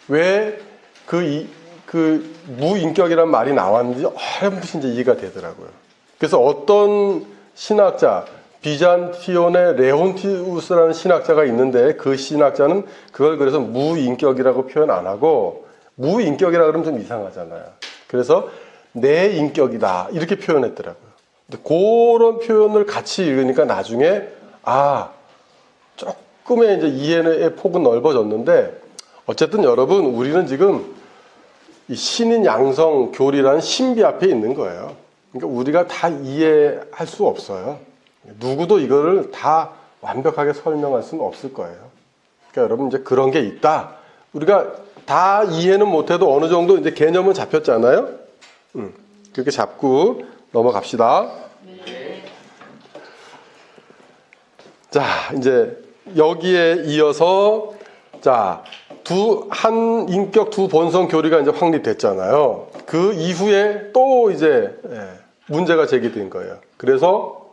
왜 그 무인격이란 말이 나왔는지 어렴풋이 이제 이해가 되더라고요. 그래서 어떤 신학자, 비잔티온의 레온티우스라는 신학자가 있는데 그 신학자는 그걸 그래서 무인격이라고 표현 안 하고 무인격이라 그러면 좀 이상하잖아요. 그래서 내 인격이다 이렇게 표현했더라고요. 근데 그런 표현을 같이 읽으니까 나중에 조금의 이제 이해의 폭은 넓어졌는데 어쨌든 여러분 우리는 지금 이 신인 양성 교리라는 신비 앞에 있는 거예요. 그러니까 우리가 다 이해할 수 없어요. 누구도 이거를 다 완벽하게 설명할 수는 없을 거예요. 그러니까 여러분 이제 그런 게 있다. 우리가 다 이해는 못해도 어느 정도 이제 개념은 잡혔잖아요. 그렇게 잡고 넘어갑시다. 자, 이제 여기에 이어서 한 인격 두 본성 교리가 이제 확립됐잖아요. 그 이후에 또 이제 문제가 제기된 거예요. 그래서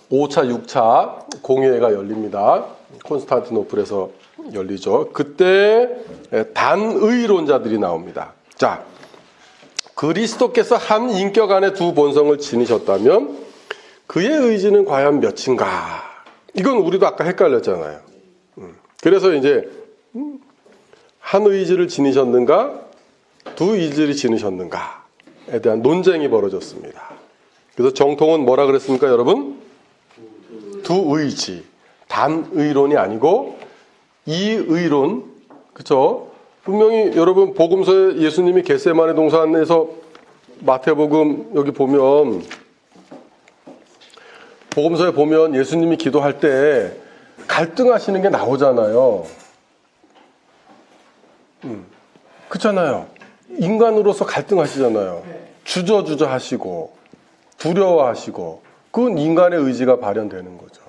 5차, 6차 공회가 열립니다. 콘스탄티노플에서 열리죠. 그때 단의론자들이 나옵니다. 자, 그리스도께서 한 인격 안에 두 본성을 지니셨다면 그의 의지는 과연 몇인가? 이건 우리도 아까 헷갈렸잖아요. 그래서 이제 한 의지를 지니셨는가? 두 의지를 지니셨는가에 대한 논쟁이 벌어졌습니다. 그래서 정통은 뭐라 그랬습니까, 여러분? 두 의지. 단의론이 아니고 이의론. 그렇죠? 분명히 여러분 복음서에 예수님이 겟세마네 동산에서 마태복음 여기 보면 복음서에 보면 예수님이 기도할 때 갈등하시는 게 나오잖아요. 그렇잖아요. 인간으로서 갈등하시잖아요. 주저주저 하시고 두려워하시고 그건 인간의 의지가 발현되는 거죠.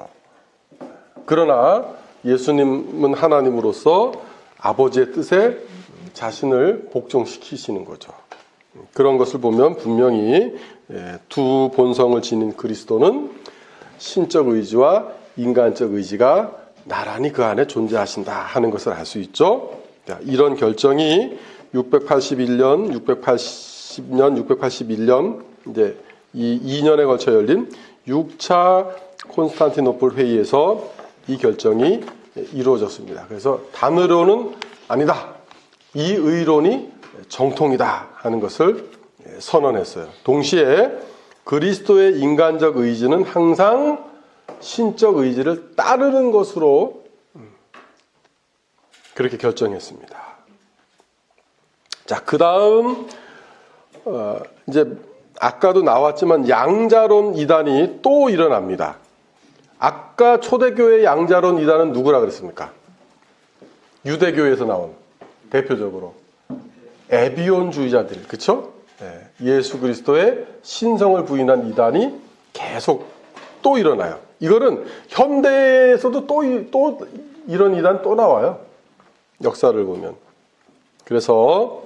그러나 예수님은 하나님으로서 아버지의 뜻에 자신을 복종시키시는 거죠. 그런 것을 보면 분명히 두 본성을 지닌 그리스도는 신적 의지와 인간적 의지가 나란히 그 안에 존재하신다 하는 것을 알 수 있죠. 이런 결정이 681년, 680년, 681년 이제 이 2년에 걸쳐 열린 6차 콘스탄티노플 회의에서 이 결정이 이루어졌습니다. 그래서 단의론은 아니다. 이 의론이 정통이다 하는 것을 선언했어요. 동시에 그리스도의 인간적 의지는 항상 신적 의지를 따르는 것으로 그렇게 결정했습니다. 자, 그 다음 이제 아까도 나왔지만 양자론 이단이 또 일어납니다. 아까 초대교회 양자론 이단은 누구라 그랬습니까? 유대교회에서 나온 대표적으로 에비온주의자들, 그렇죠? 네, 예수 그리스도의 신성을 부인한 이단이 계속 또 일어나요. 이거는 현대에서도 또 이런 이단 또 나와요. 역사를 보면. 그래서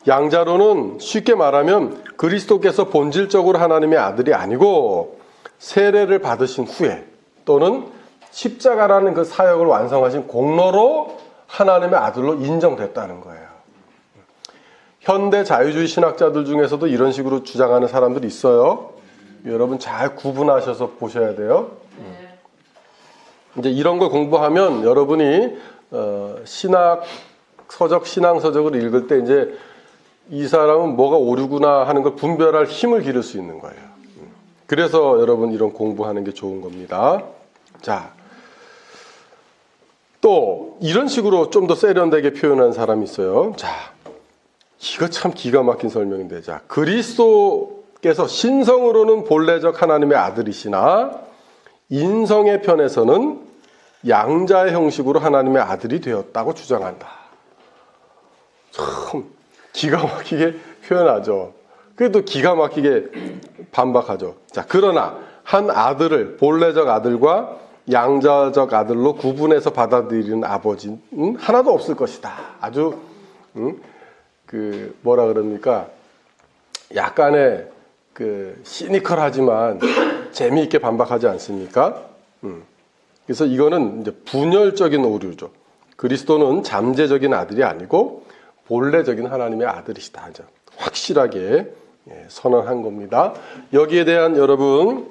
양자론은 쉽게 말하면 그리스도께서 본질적으로 하나님의 아들이 아니고 세례를 받으신 후에 또는 십자가라는 그 사역을 완성하신 공로로 하나님의 아들로 인정됐다는 거예요. 현대 자유주의 신학자들 중에서도 이런 식으로 주장하는 사람들이 있어요. 여러분 잘 구분하셔서 보셔야 돼요. 이제 이런 걸 공부하면 여러분이 신앙서적을 읽을 때 이제 이 사람은 뭐가 오류구나 하는 걸 분별할 힘을 기를 수 있는 거예요. 그래서 여러분 이런 공부하는 게 좋은 겁니다. 자, 또 이런 식으로 좀 더 세련되게 표현한 사람이 있어요. 자, 이거 참 기가 막힌 설명인데, 자, 그리스도께서 신성으로는 본래적 하나님의 아들이시나 인성의 편에서는 양자의 형식으로 하나님의 아들이 되었다고 주장한다. 참 기가 막히게 표현하죠. 그래도 기가 막히게 반박하죠. 자, 그러나 한 아들을 본래적 아들과 양자적 아들로 구분해서 받아들이는 아버지는 하나도 없을 것이다. 아주 뭐라 그럽니까? 약간의 시니컬하지만 재미있게 반박하지 않습니까? 그래서 이거는 이제 분열적인 오류죠. 그리스도는 잠재적인 아들이 아니고 본래적인 하나님의 아들이시다. 확실하게 선언한 겁니다. 여기에 대한 여러분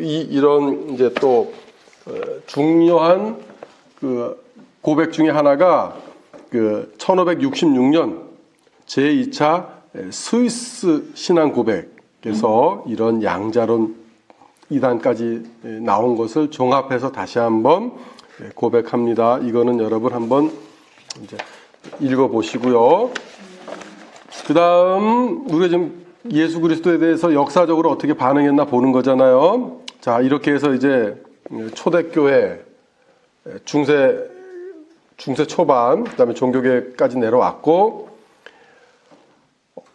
이런 이제 또 중요한 고백 중에 하나가 1566년 제2차 스위스 신앙 고백에서 이런 양자론 이단까지 나온 것을 종합해서 다시 한번 고백합니다. 이거는 여러분 한번 이제 읽어보시고요. 그 다음 우리가 지금 예수 그리스도에 대해서 역사적으로 어떻게 반응했나 보는 거잖아요. 자, 이렇게 해서 이제 초대교회 중세 초반, 그 다음에 종교계까지 내려왔고,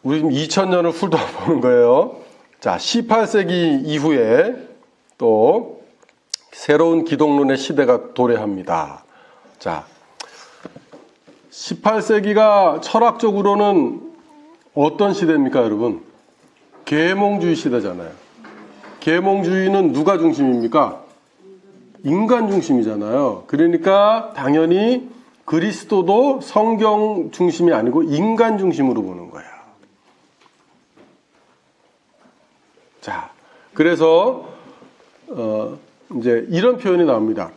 우리 지금 2000년을 훌도보는 거예요. 자, 18세기 이후에 또 새로운 기독론의 시대가 도래합니다. 자, 18세기가 철학적으로는 어떤 시대입니까, 여러분? 계몽주의 시대잖아요. 계몽주의는 누가 중심입니까? 인간 중심이잖아요. 그러니까 당연히 그리스도도 성경 중심이 아니고 인간 중심으로 보는 거예요. 자, 그래서 이제 이런 표현이 나옵니다.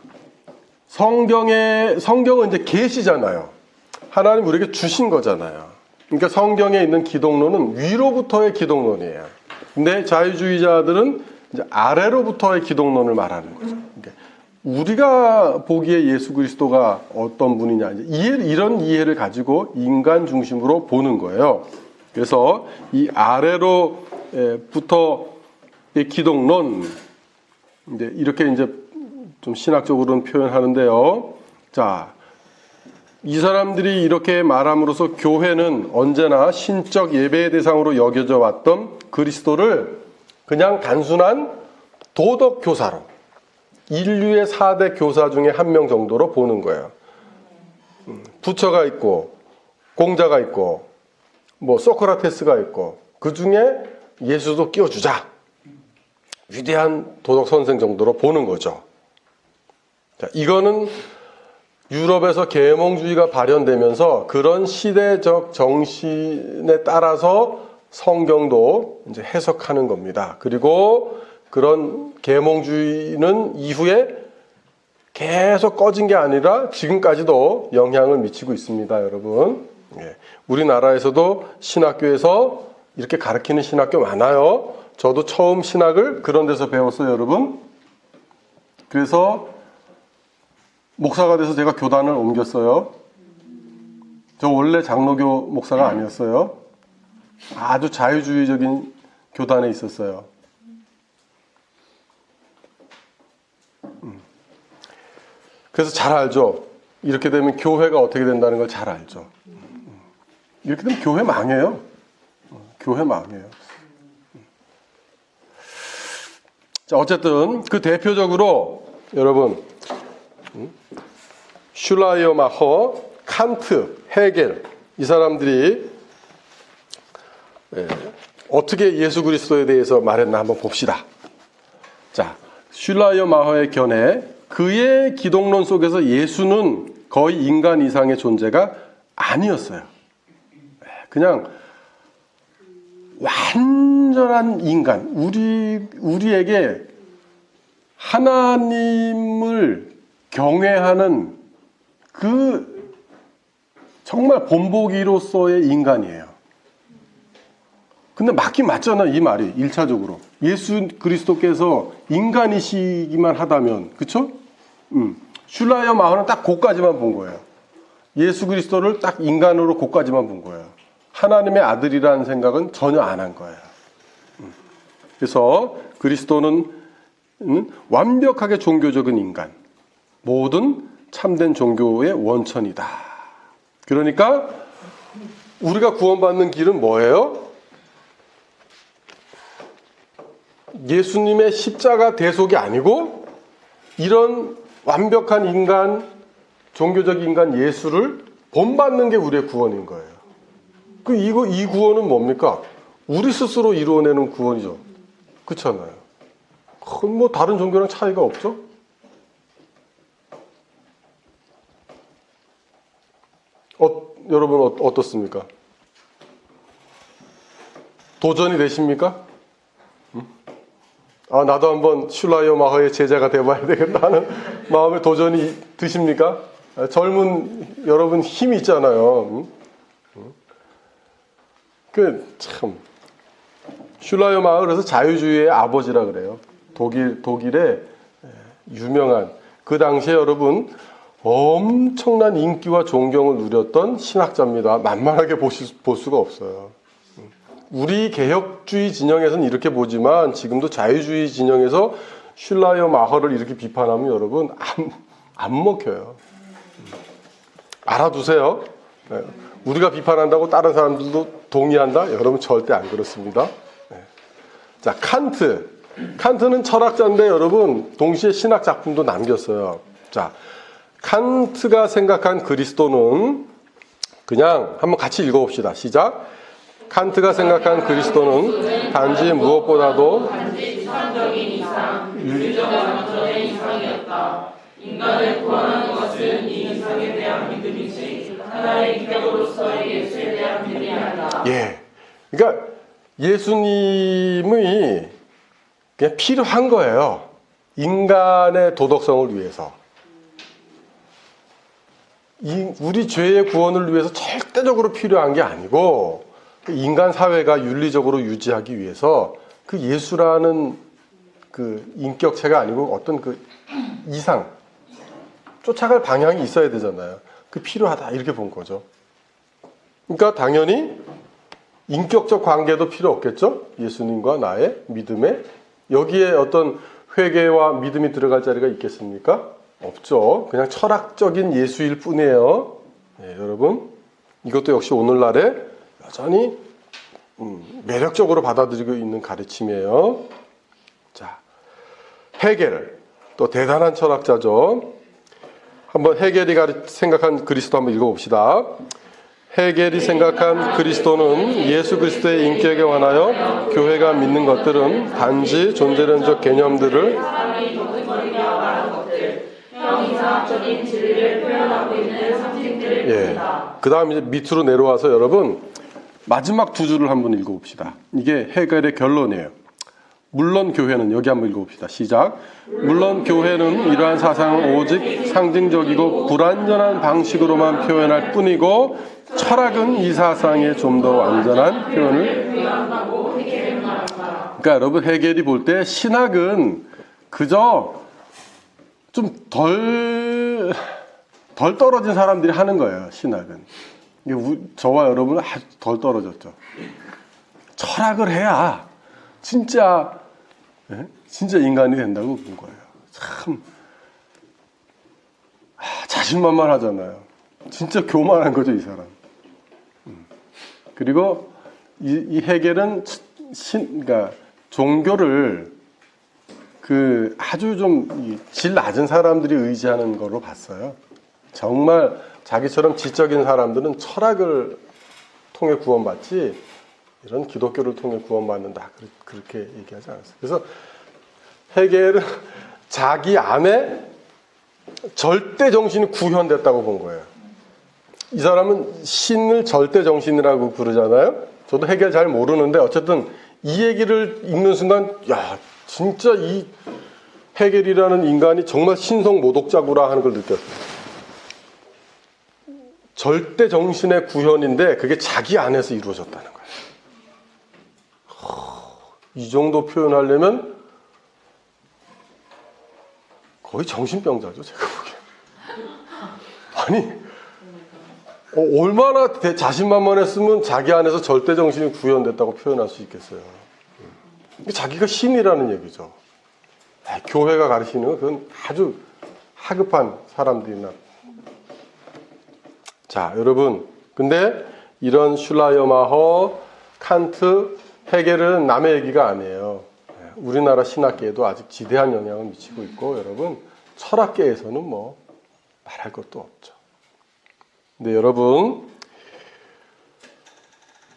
성경은 이제 계시잖아요. 하나님 우리에게 주신 거잖아요. 그러니까 성경에 있는 기독론은 위로부터의 기독론이에요. 근데 자유주의자들은 이제 아래로부터의 기독론을 말하는 거죠. 그러니까 우리가 보기에 예수 그리스도가 어떤 분이냐, 이런 이해를 가지고 인간 중심으로 보는 거예요. 그래서 이 아래로부터의 기독론, 이제 이렇게 이제 좀 신학적으로는 표현하는데요. 자, 이 사람들이 이렇게 말함으로써 교회는 언제나 신적 예배의 대상으로 여겨져 왔던 그리스도를 그냥 단순한 도덕 교사로, 인류의 4대 교사 중에 한 명 정도로 보는 거예요. 부처가 있고 공자가 있고 뭐 소크라테스가 있고 그 중에 예수도 끼워주자. 위대한 도덕 선생 정도로 보는 거죠. 자, 이거는 유럽에서 계몽주의가 발현되면서 그런 시대적 정신에 따라서 성경도 이제 해석하는 겁니다. 그리고 그런 계몽주의는 이후에 계속 꺼진 게 아니라 지금까지도 영향을 미치고 있습니다, 여러분. 우리나라에서도 신학교에서 이렇게 가르치는 신학교 많아요. 저도 처음 신학을 그런 데서 배웠어요, 여러분. 그래서 목사가 돼서 제가 교단을 옮겼어요. 저 원래 장로교 목사가 아니었어요. 아주 자유주의적인 교단에 있었어요. 그래서 잘 알죠. 이렇게 되면 교회가 어떻게 된다는 걸 잘 알죠. 이렇게 되면 교회 망해요. 교회 망해요. 자, 어쨌든 그 대표적으로 여러분 슐라이어마허, 칸트, 헤겔 이 사람들이 어떻게 예수 그리스도에 대해서 말했나 한번 봅시다. 자, 슐라이어마허의 견해, 그의 기독론 속에서 예수는 거의 인간 이상의 존재가 아니었어요. 그냥 완전한 인간, 우리에게 하나님을 경외하는 그 정말 본보기로서의 인간이에요. 근데 맞긴 맞잖아, 이 말이 1차적으로. 예수 그리스도께서 인간이시기만 하다면, 그쵸? 슐라이어 마허는 딱 그까지만 본 거예요. 예수 그리스도를 딱 인간으로 그까지만 본 거예요. 하나님의 아들이라는 생각은 전혀 안 한 거예요. 그래서 그리스도는 완벽하게 종교적인 인간, 모든 참된 종교의 원천이다. 그러니까 우리가 구원받는 길은 뭐예요? 예수님의 십자가 대속이 아니고 이런 완벽한 인간, 종교적 인간 예수를 본받는 게 우리의 구원인 거예요. 이 구원은 뭡니까? 우리 스스로 이루어내는 구원이죠. 그렇잖아요. 뭐 다른 종교랑 차이가 없죠? 여러분 어떻습니까? 도전이 되십니까? 아, 나도 한번 슐라이어마허의 제자가 돼봐야 되겠다 하는 마음에 도전이 드십니까? 젊은 여러분 힘이 있잖아요. 참 슐라이어마허 그래서 자유주의의 아버지라 그래요. 독일의 유명한 그 당시에 여러분 엄청난 인기와 존경을 누렸던 신학자입니다. 만만하게 볼 수가 없어요. 우리 개혁주의 진영에서는 이렇게 보지만 지금도 자유주의 진영에서 슐라이어마허를 이렇게 비판하면 여러분 안 먹혀요. 알아두세요. 우리가 비판한다고 다른 사람들도 동의한다? 여러분 절대 안 그렇습니다. 자, 칸트는 철학자인데 여러분 동시에 신학 작품도 남겼어요. 자, 칸트가 생각한 그리스도는 그냥 한번 같이 읽어봅시다. 시작. 칸트가 생각한 그리스도는 단지 무엇보다도 이상적인 이상, 윤리적 완전의 이상이었다. 인간을 구원하는 것은 이 이상에 대한 믿음이지 하나의 인격으로서의 예수에 대한 믿음이 아니다. 예, 그러니까 예수님이 그냥 필요한 거예요. 인간의 도덕성을 위해서. 우리 죄의 구원을 위해서 절대적으로 필요한 게 아니고 인간 사회가 윤리적으로 유지하기 위해서 그 예수라는 그 인격체가 아니고 어떤 그 이상 쫓아갈 방향이 있어야 되잖아요. 그 필요하다 이렇게 본 거죠. 그러니까 당연히 인격적 관계도 필요 없겠죠. 예수님과 나의 믿음에 여기에 어떤 회개와 믿음이 들어갈 자리가 있겠습니까? 없죠. 그냥 철학적인 예수일 뿐이에요. 네, 여러분 이것도 역시 오늘날에 여전히 매력적으로 받아들이고 있는 가르침이에요. 자, 헤겔 또 대단한 철학자죠. 한번 헤겔이 생각한 그리스도 한번 읽어봅시다. 헤겔이 생각한 그리스도는 예수 그리스도의 인격에 관하여 교회가 믿는 것들은 단지 존재론적 개념들을 형이상학적인 진리를 표현하고 있는 상징들을 봅니다. 그 다음 이제 밑으로 내려와서 여러분 마지막 두 줄을 한번 읽어봅시다. 이게 헤겔의 결론이에요. 물론 교회는, 여기 한번 읽어봅시다. 시작. 물론 교회는 이러한 사상을 오직 상징적이고 불완전한 방식으로만 표현할 뿐이고 철학은 이 사상의 좀 더 완전한 표현을. 그러니까 여러분, 헤겔이 볼 때 신학은 그저 좀 덜 떨어진 사람들이 하는 거예요. 신학은. 저와 여러분은 아주 덜 떨어졌죠. 철학을 해야 진짜 인간이 된다고 본 거예요. 참 자신만만하잖아요. 진짜 교만한 거죠, 이 사람. 그리고 이 헤겔은 그러니까 종교를 아주 좀 질 낮은 사람들이 의지하는 걸로 봤어요. 정말 자기처럼 지적인 사람들은 철학을 통해 구원받지 이런 기독교를 통해 구원받는다, 그렇게 얘기하지 않았어요. 그래서 헤겔은 자기 안에 절대 정신이 구현됐다고 본 거예요. 이 사람은 신을 절대 정신이라고 부르잖아요. 저도 헤겔 잘 모르는데 어쨌든 이 얘기를 읽는 순간, 야, 진짜 이 헤겔이라는 인간이 정말 신성모독자구나 하는 걸 느꼈어요. 절대 정신의 구현인데 그게 자기 안에서 이루어졌다는 거예요. 이 정도 표현하려면 거의 정신병자죠, 제가 보기엔. 아니, 얼마나 자신만만했으면 자기 안에서 절대 정신이 구현됐다고 표현할 수 있겠어요. 자기가 신이라는 얘기죠. 교회가 가르치는 건 그건 아주 하급한 사람들이나. 자, 여러분, 근데 이런 슐라이어마허, 칸트, 헤겔은 남의 얘기가 아니에요. 우리나라 신학계에도 아직 지대한 영향을 미치고 있고, 여러분, 철학계에서는 뭐 말할 것도 없죠. 근데 여러분,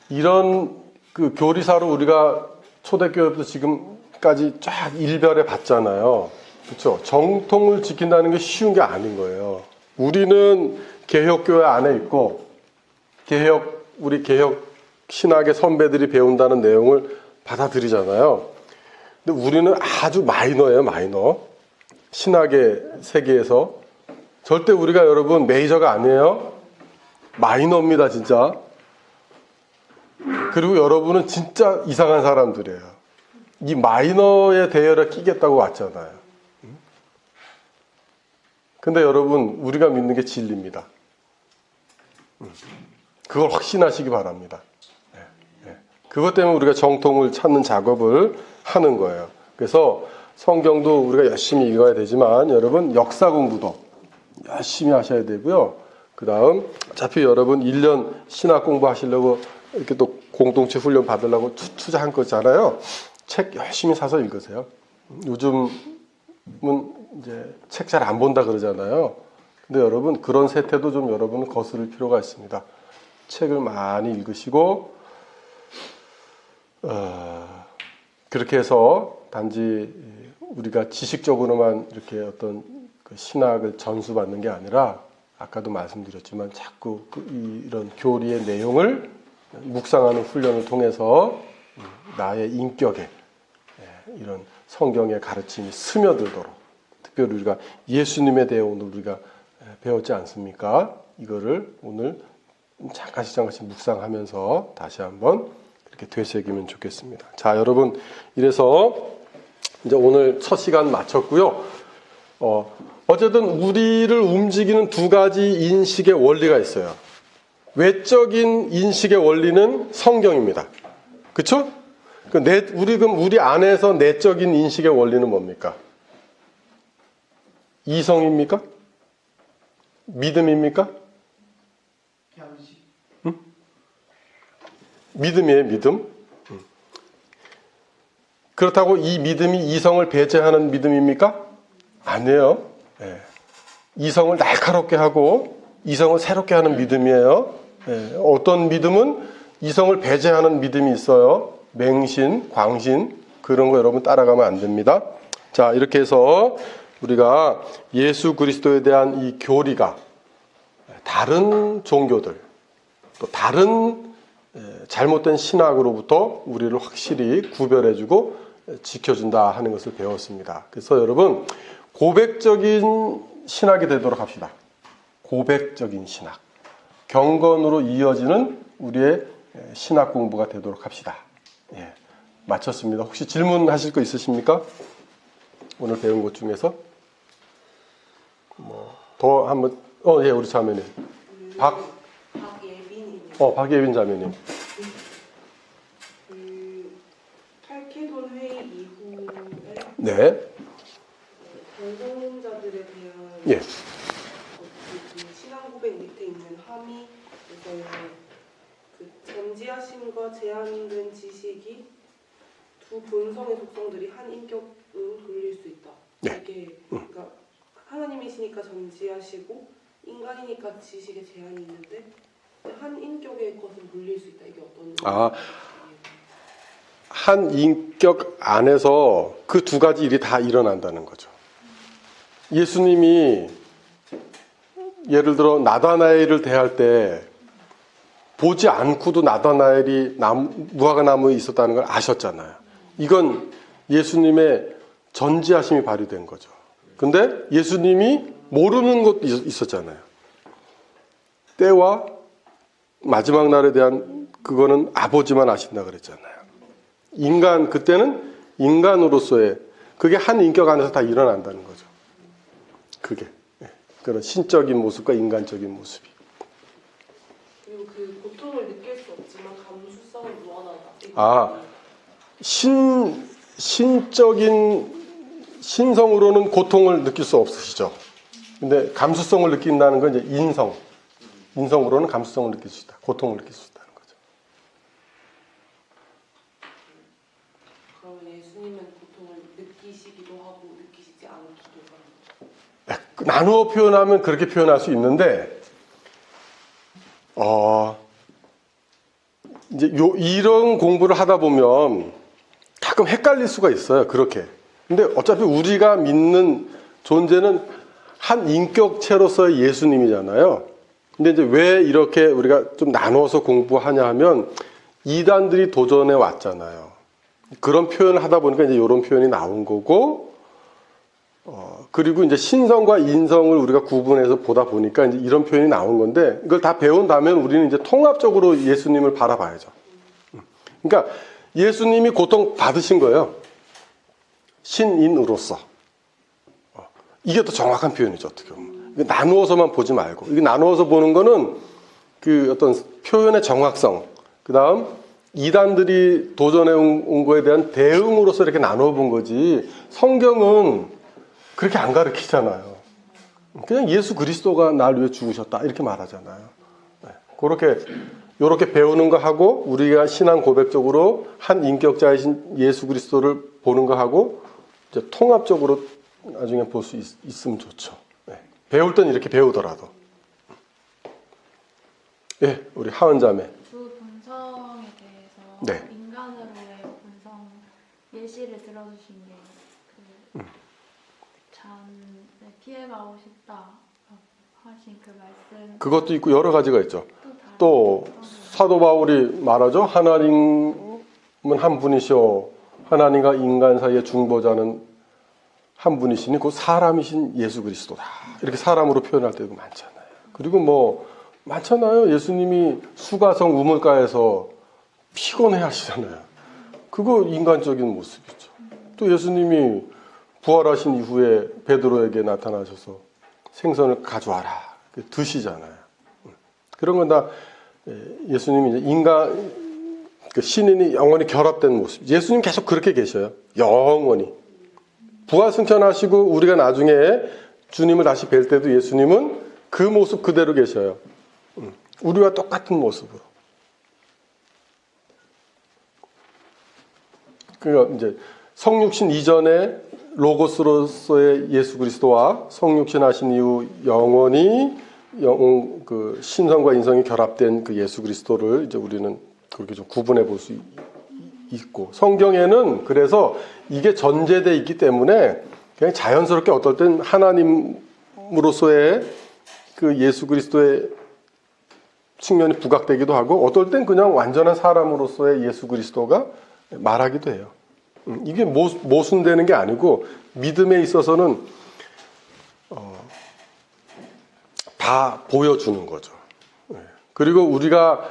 이런 교리사로 우리가 초대교회부터 지금까지 쫙 일별해 봤잖아요. 그렇죠? 정통을 지킨다는 게 쉬운 게 아닌 거예요. 우리는 개혁교회 안에 있고 우리 개혁 신학의 선배들이 배운다는 내용을 받아들이잖아요. 근데 우리는 아주 마이너예요, 마이너. 신학의 세계에서 절대 우리가 여러분 메이저가 아니에요. 마이너입니다, 진짜. 그리고 여러분은 진짜 이상한 사람들이에요. 이 마이너의 대열에 끼겠다고 왔잖아요. 근데 여러분, 우리가 믿는 게 진리입니다. 그걸 확신하시기 바랍니다. 그것 때문에 우리가 정통을 찾는 작업을 하는 거예요. 그래서 성경도 우리가 열심히 읽어야 되지만 여러분, 역사 공부도 열심히 하셔야 되고요. 그 다음 어차피 여러분 1년 신학 공부하시려고 이렇게 또 공동체 훈련 받으려고 투자한 거잖아요. 책 열심히 사서 읽으세요. 요즘은 이제 책 잘 안 본다 그러잖아요. 근데 여러분, 그런 세태도 좀 여러분은 거스를 필요가 있습니다. 책을 많이 읽으시고 그렇게 해서 단지 우리가 지식적으로만 이렇게 어떤 신학을 전수받는 게 아니라 아까도 말씀드렸지만 자꾸 이런 교리의 내용을 묵상하는 훈련을 통해서 나의 인격에 이런 성경의 가르침이 스며들도록, 특별히 우리가 예수님에 대해 오늘 우리가 배웠지 않습니까? 이거를 오늘 잠깐씩 묵상하면서 다시 한번 이렇게 되새기면 좋겠습니다. 자, 여러분, 이래서 이제 오늘 첫 시간 마쳤고요. 어쨌든 우리를 움직이는 두 가지 인식의 원리가 있어요. 외적인 인식의 원리는 성경입니다. 그렇죠? 우리 안에서 내적인 인식의 원리는 뭡니까? 이성입니까? 믿음입니까? 응? 믿음이에요, 믿음. 그렇다고 이 믿음이 이성을 배제하는 믿음입니까? 아니에요. 이성을 날카롭게 하고 이성을 새롭게 하는 믿음이에요. 어떤 믿음은 이성을 배제하는 믿음이 있어요. 맹신, 광신, 그런 거 여러분 따라가면 안 됩니다. 자, 이렇게 해서 우리가 예수 그리스도에 대한 이 교리가 다른 종교들, 또 다른 잘못된 신학으로부터 우리를 확실히 구별해주고 지켜준다 하는 것을 배웠습니다. 그래서 여러분 고백적인 신학이 되도록 합시다. 고백적인 신학. 경건으로 이어지는 우리의 신학 공부가 되도록 합시다. 예, 마쳤습니다. 혹시 질문하실 거 있으십니까? 오늘 배운 것 중에서? 더 한번, 예, 우리 자매님. 박예빈입니다. 박예빈 자매님. 칼케돈 회의 이후에 네. 동성자들에 대한 예. 그 신앙 고백 밑에 있는 함의에서의 그 전지하심과 제한된 지식이 두 본성의 속성들이 한 인격으로 돌릴 수 있다. 네. 이게 그러니까 하나님이시니까 전지하시고 인간이니까 지식에 제한이 있는데 한 인격의 것을 돌릴 수 있다. 이게 어떤? 한 인격 안에서 그 두 가지 일이 다 일어난다는 거죠. 예수님이 예를 들어 나다나엘을 대할 때 보지 않고도 나다나엘이 무화과 나무에 있었다는 걸 아셨잖아요. 이건 예수님의 전지하심이 발휘된 거죠. 근데 예수님이 모르는 것도 있었잖아요. 때와 마지막 날에 대한 그거는 아버지만 아신다 그랬잖아요. 그때는 인간으로서의 그게 한 인격 안에서 다 일어난다는 거죠. 그게 그런 신적인 모습과 인간적인 모습이. 그리고 그 고통을 느낄 수 없지만 감수성을 무한하다. 신적인 신성으로는 고통을 느낄 수 없으시죠. 근데 감수성을 느낀다는 건 이제 인성으로는 감수성을 느낄 수 있다. 고통을 느낄 수 있다는 거죠. 그러면 예수님은 고통을 느끼시기도 하고 느끼시지 않기도 합니다. 나누어 표현하면 그렇게 표현할 수 있는데, 이제 이런 공부를 하다 보면 가끔 헷갈릴 수가 있어요. 그렇게. 근데 어차피 우리가 믿는 존재는 한 인격체로서의 예수님이잖아요. 근데 이제 왜 이렇게 우리가 좀 나누어서 공부하냐 하면 이단들이 도전해 왔잖아요. 그런 표현을 하다 보니까 이제 이런 표현이 나온 거고, 그리고 이제 신성과 인성을 우리가 구분해서 보다 보니까 이제 이런 표현이 나온 건데, 이걸 다 배운 다음에 우리는 이제 통합적으로 예수님을 바라봐야죠. 그러니까 예수님이 고통 받으신 거예요. 신인으로서. 이게 더 정확한 표현이죠, 어떻게 보면. 나누어서만 보지 말고. 이게 나누어서 보는 거는 그 어떤 표현의 정확성, 그 다음 이단들이 도전해 온 거에 대한 대응으로서 이렇게 나누어 본 거지, 성경은 그렇게 안 가르치잖아요. 그냥 예수 그리스도가 날 위해 죽으셨다 이렇게 말하잖아요. 이렇게 배우는 거 하고 우리가 신앙 고백적으로 한 인격자이신 예수 그리스도를 보는 거 하고 이제 통합적으로 나중에 볼 수 있으면 좋죠. 배울 땐 이렇게 배우더라도. 예, 우리 하은자매. 두 본성에 대해서 네. 인간으로의 본성 예시를 들어주신 게 잔에 피해가고 싶다 하신 그 말씀. 그것도 있고 여러 가지가 있죠. 또 다른 또 사도 바울이 말하죠. 하나님은 한 분이시오. 하나님과 인간 사이의 중보자는 한 분이시니 그 사람이신 예수 그리스도다. 이렇게 사람으로 표현할 때도 많잖아요. 그리고 많잖아요. 예수님이 수가성 우물가에서 피곤해 하시잖아요. 그거 인간적인 모습이죠. 또 예수님이 부활하신 이후에 베드로에게 나타나셔서 생선을 가져와라. 드시잖아요. 그런 건 다 예수님이 이제 신인이 영원히 결합된 모습. 예수님 계속 그렇게 계셔요. 영원히. 부활승천하시고 우리가 나중에 주님을 다시 뵐 때도 예수님은 그 모습 그대로 계셔요. 우리와 똑같은 모습으로. 그러니까 이제 성육신 이전에 로고스로서의 예수 그리스도와 성육신 하신 이후 영원히 그 신성과 인성이 결합된 그 예수 그리스도를 이제 우리는 그렇게 좀 구분해 볼 수 있고, 성경에는 그래서 이게 전제되어 있기 때문에 그냥 자연스럽게 어떨 땐 하나님으로서의 그 예수 그리스도의 측면이 부각되기도 하고, 어떨 땐 그냥 완전한 사람으로서의 예수 그리스도가 말하기도 해요. 이게 모순되는 게 아니고 믿음에 있어서는 다 보여주는 거죠. 그리고 우리가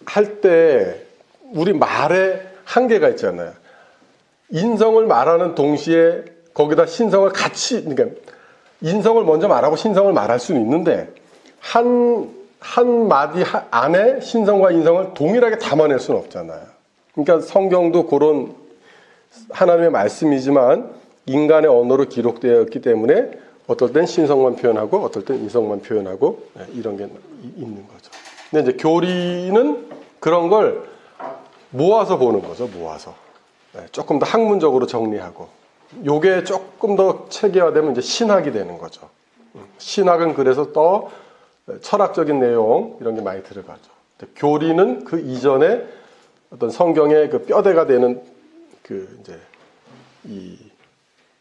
할 때 우리 말에 한계가 있잖아요. 인성을 말하는 동시에 거기다 신성을 같이, 그러니까 인성을 먼저 말하고 신성을 말할 수는 있는데 한 마디 안에 신성과 인성을 동일하게 담아낼 수는 없잖아요. 그러니까 성경도 그런 하나님의 말씀이지만 인간의 언어로 기록되었기 때문에 어떨 땐 신성만 표현하고 어떨 땐 인성만 표현하고 이런 게 있는 거죠. 근데 이제 교리는 그런 걸 모아서 보는 거죠. 모아서 조금 더 학문적으로 정리하고 요게 조금 더 체계화되면 이제 신학이 되는 거죠. 신학은 그래서 더 철학적인 내용 이런 게 많이 들어가죠. 교리는 그 이전에 어떤 성경의 그 뼈대가 되는 그 이제 이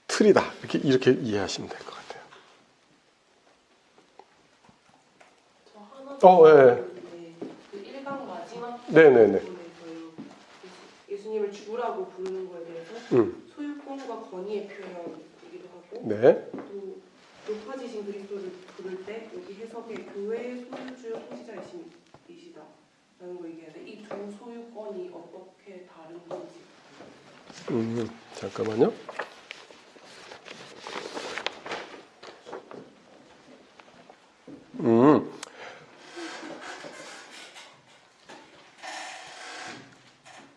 틀이다 이렇게 이해하시면 될 것 같아요. 저 하나 네. 그 1강 마지막 네네네. 부분에서요. 예수님을 주라고 부르는 거에 대해서 소유권과 권위의 표현이기도 하고 네. 또 높아지신 그리스도를 부를 때 여기 해석에 교회의 소유주 통치자이시다라는 거 얘기해야 돼. 이 두 소유권이 어떻게 다른 건지. 잠깐만요.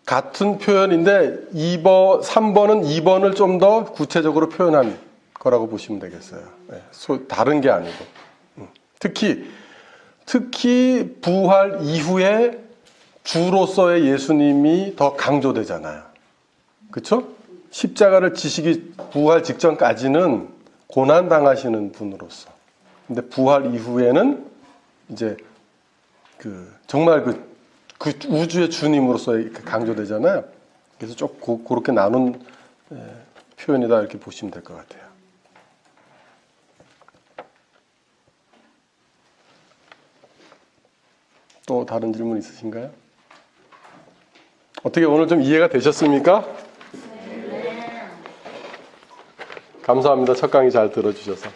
같은 표현인데 3번은 2번을 좀 더 구체적으로 표현한 거라고 보시면 되겠어요. 네, 다른 게 아니고. 특히 부활 이후에 주로서의 예수님이 더 강조되잖아요. 그렇죠? 십자가를 지시기 부활 직전까지는 고난 당하시는 분으로서. 근데 부활 이후에는 이제 정말 그 우주의 주님으로서 이렇게 강조되잖아요. 그래서 좀 그렇게 나눈 표현이다 이렇게 보시면 될 것 같아요. 또 다른 질문 있으신가요? 어떻게 오늘 좀 이해가 되셨습니까? 네. 감사합니다. 첫 강의 잘 들어주셔서.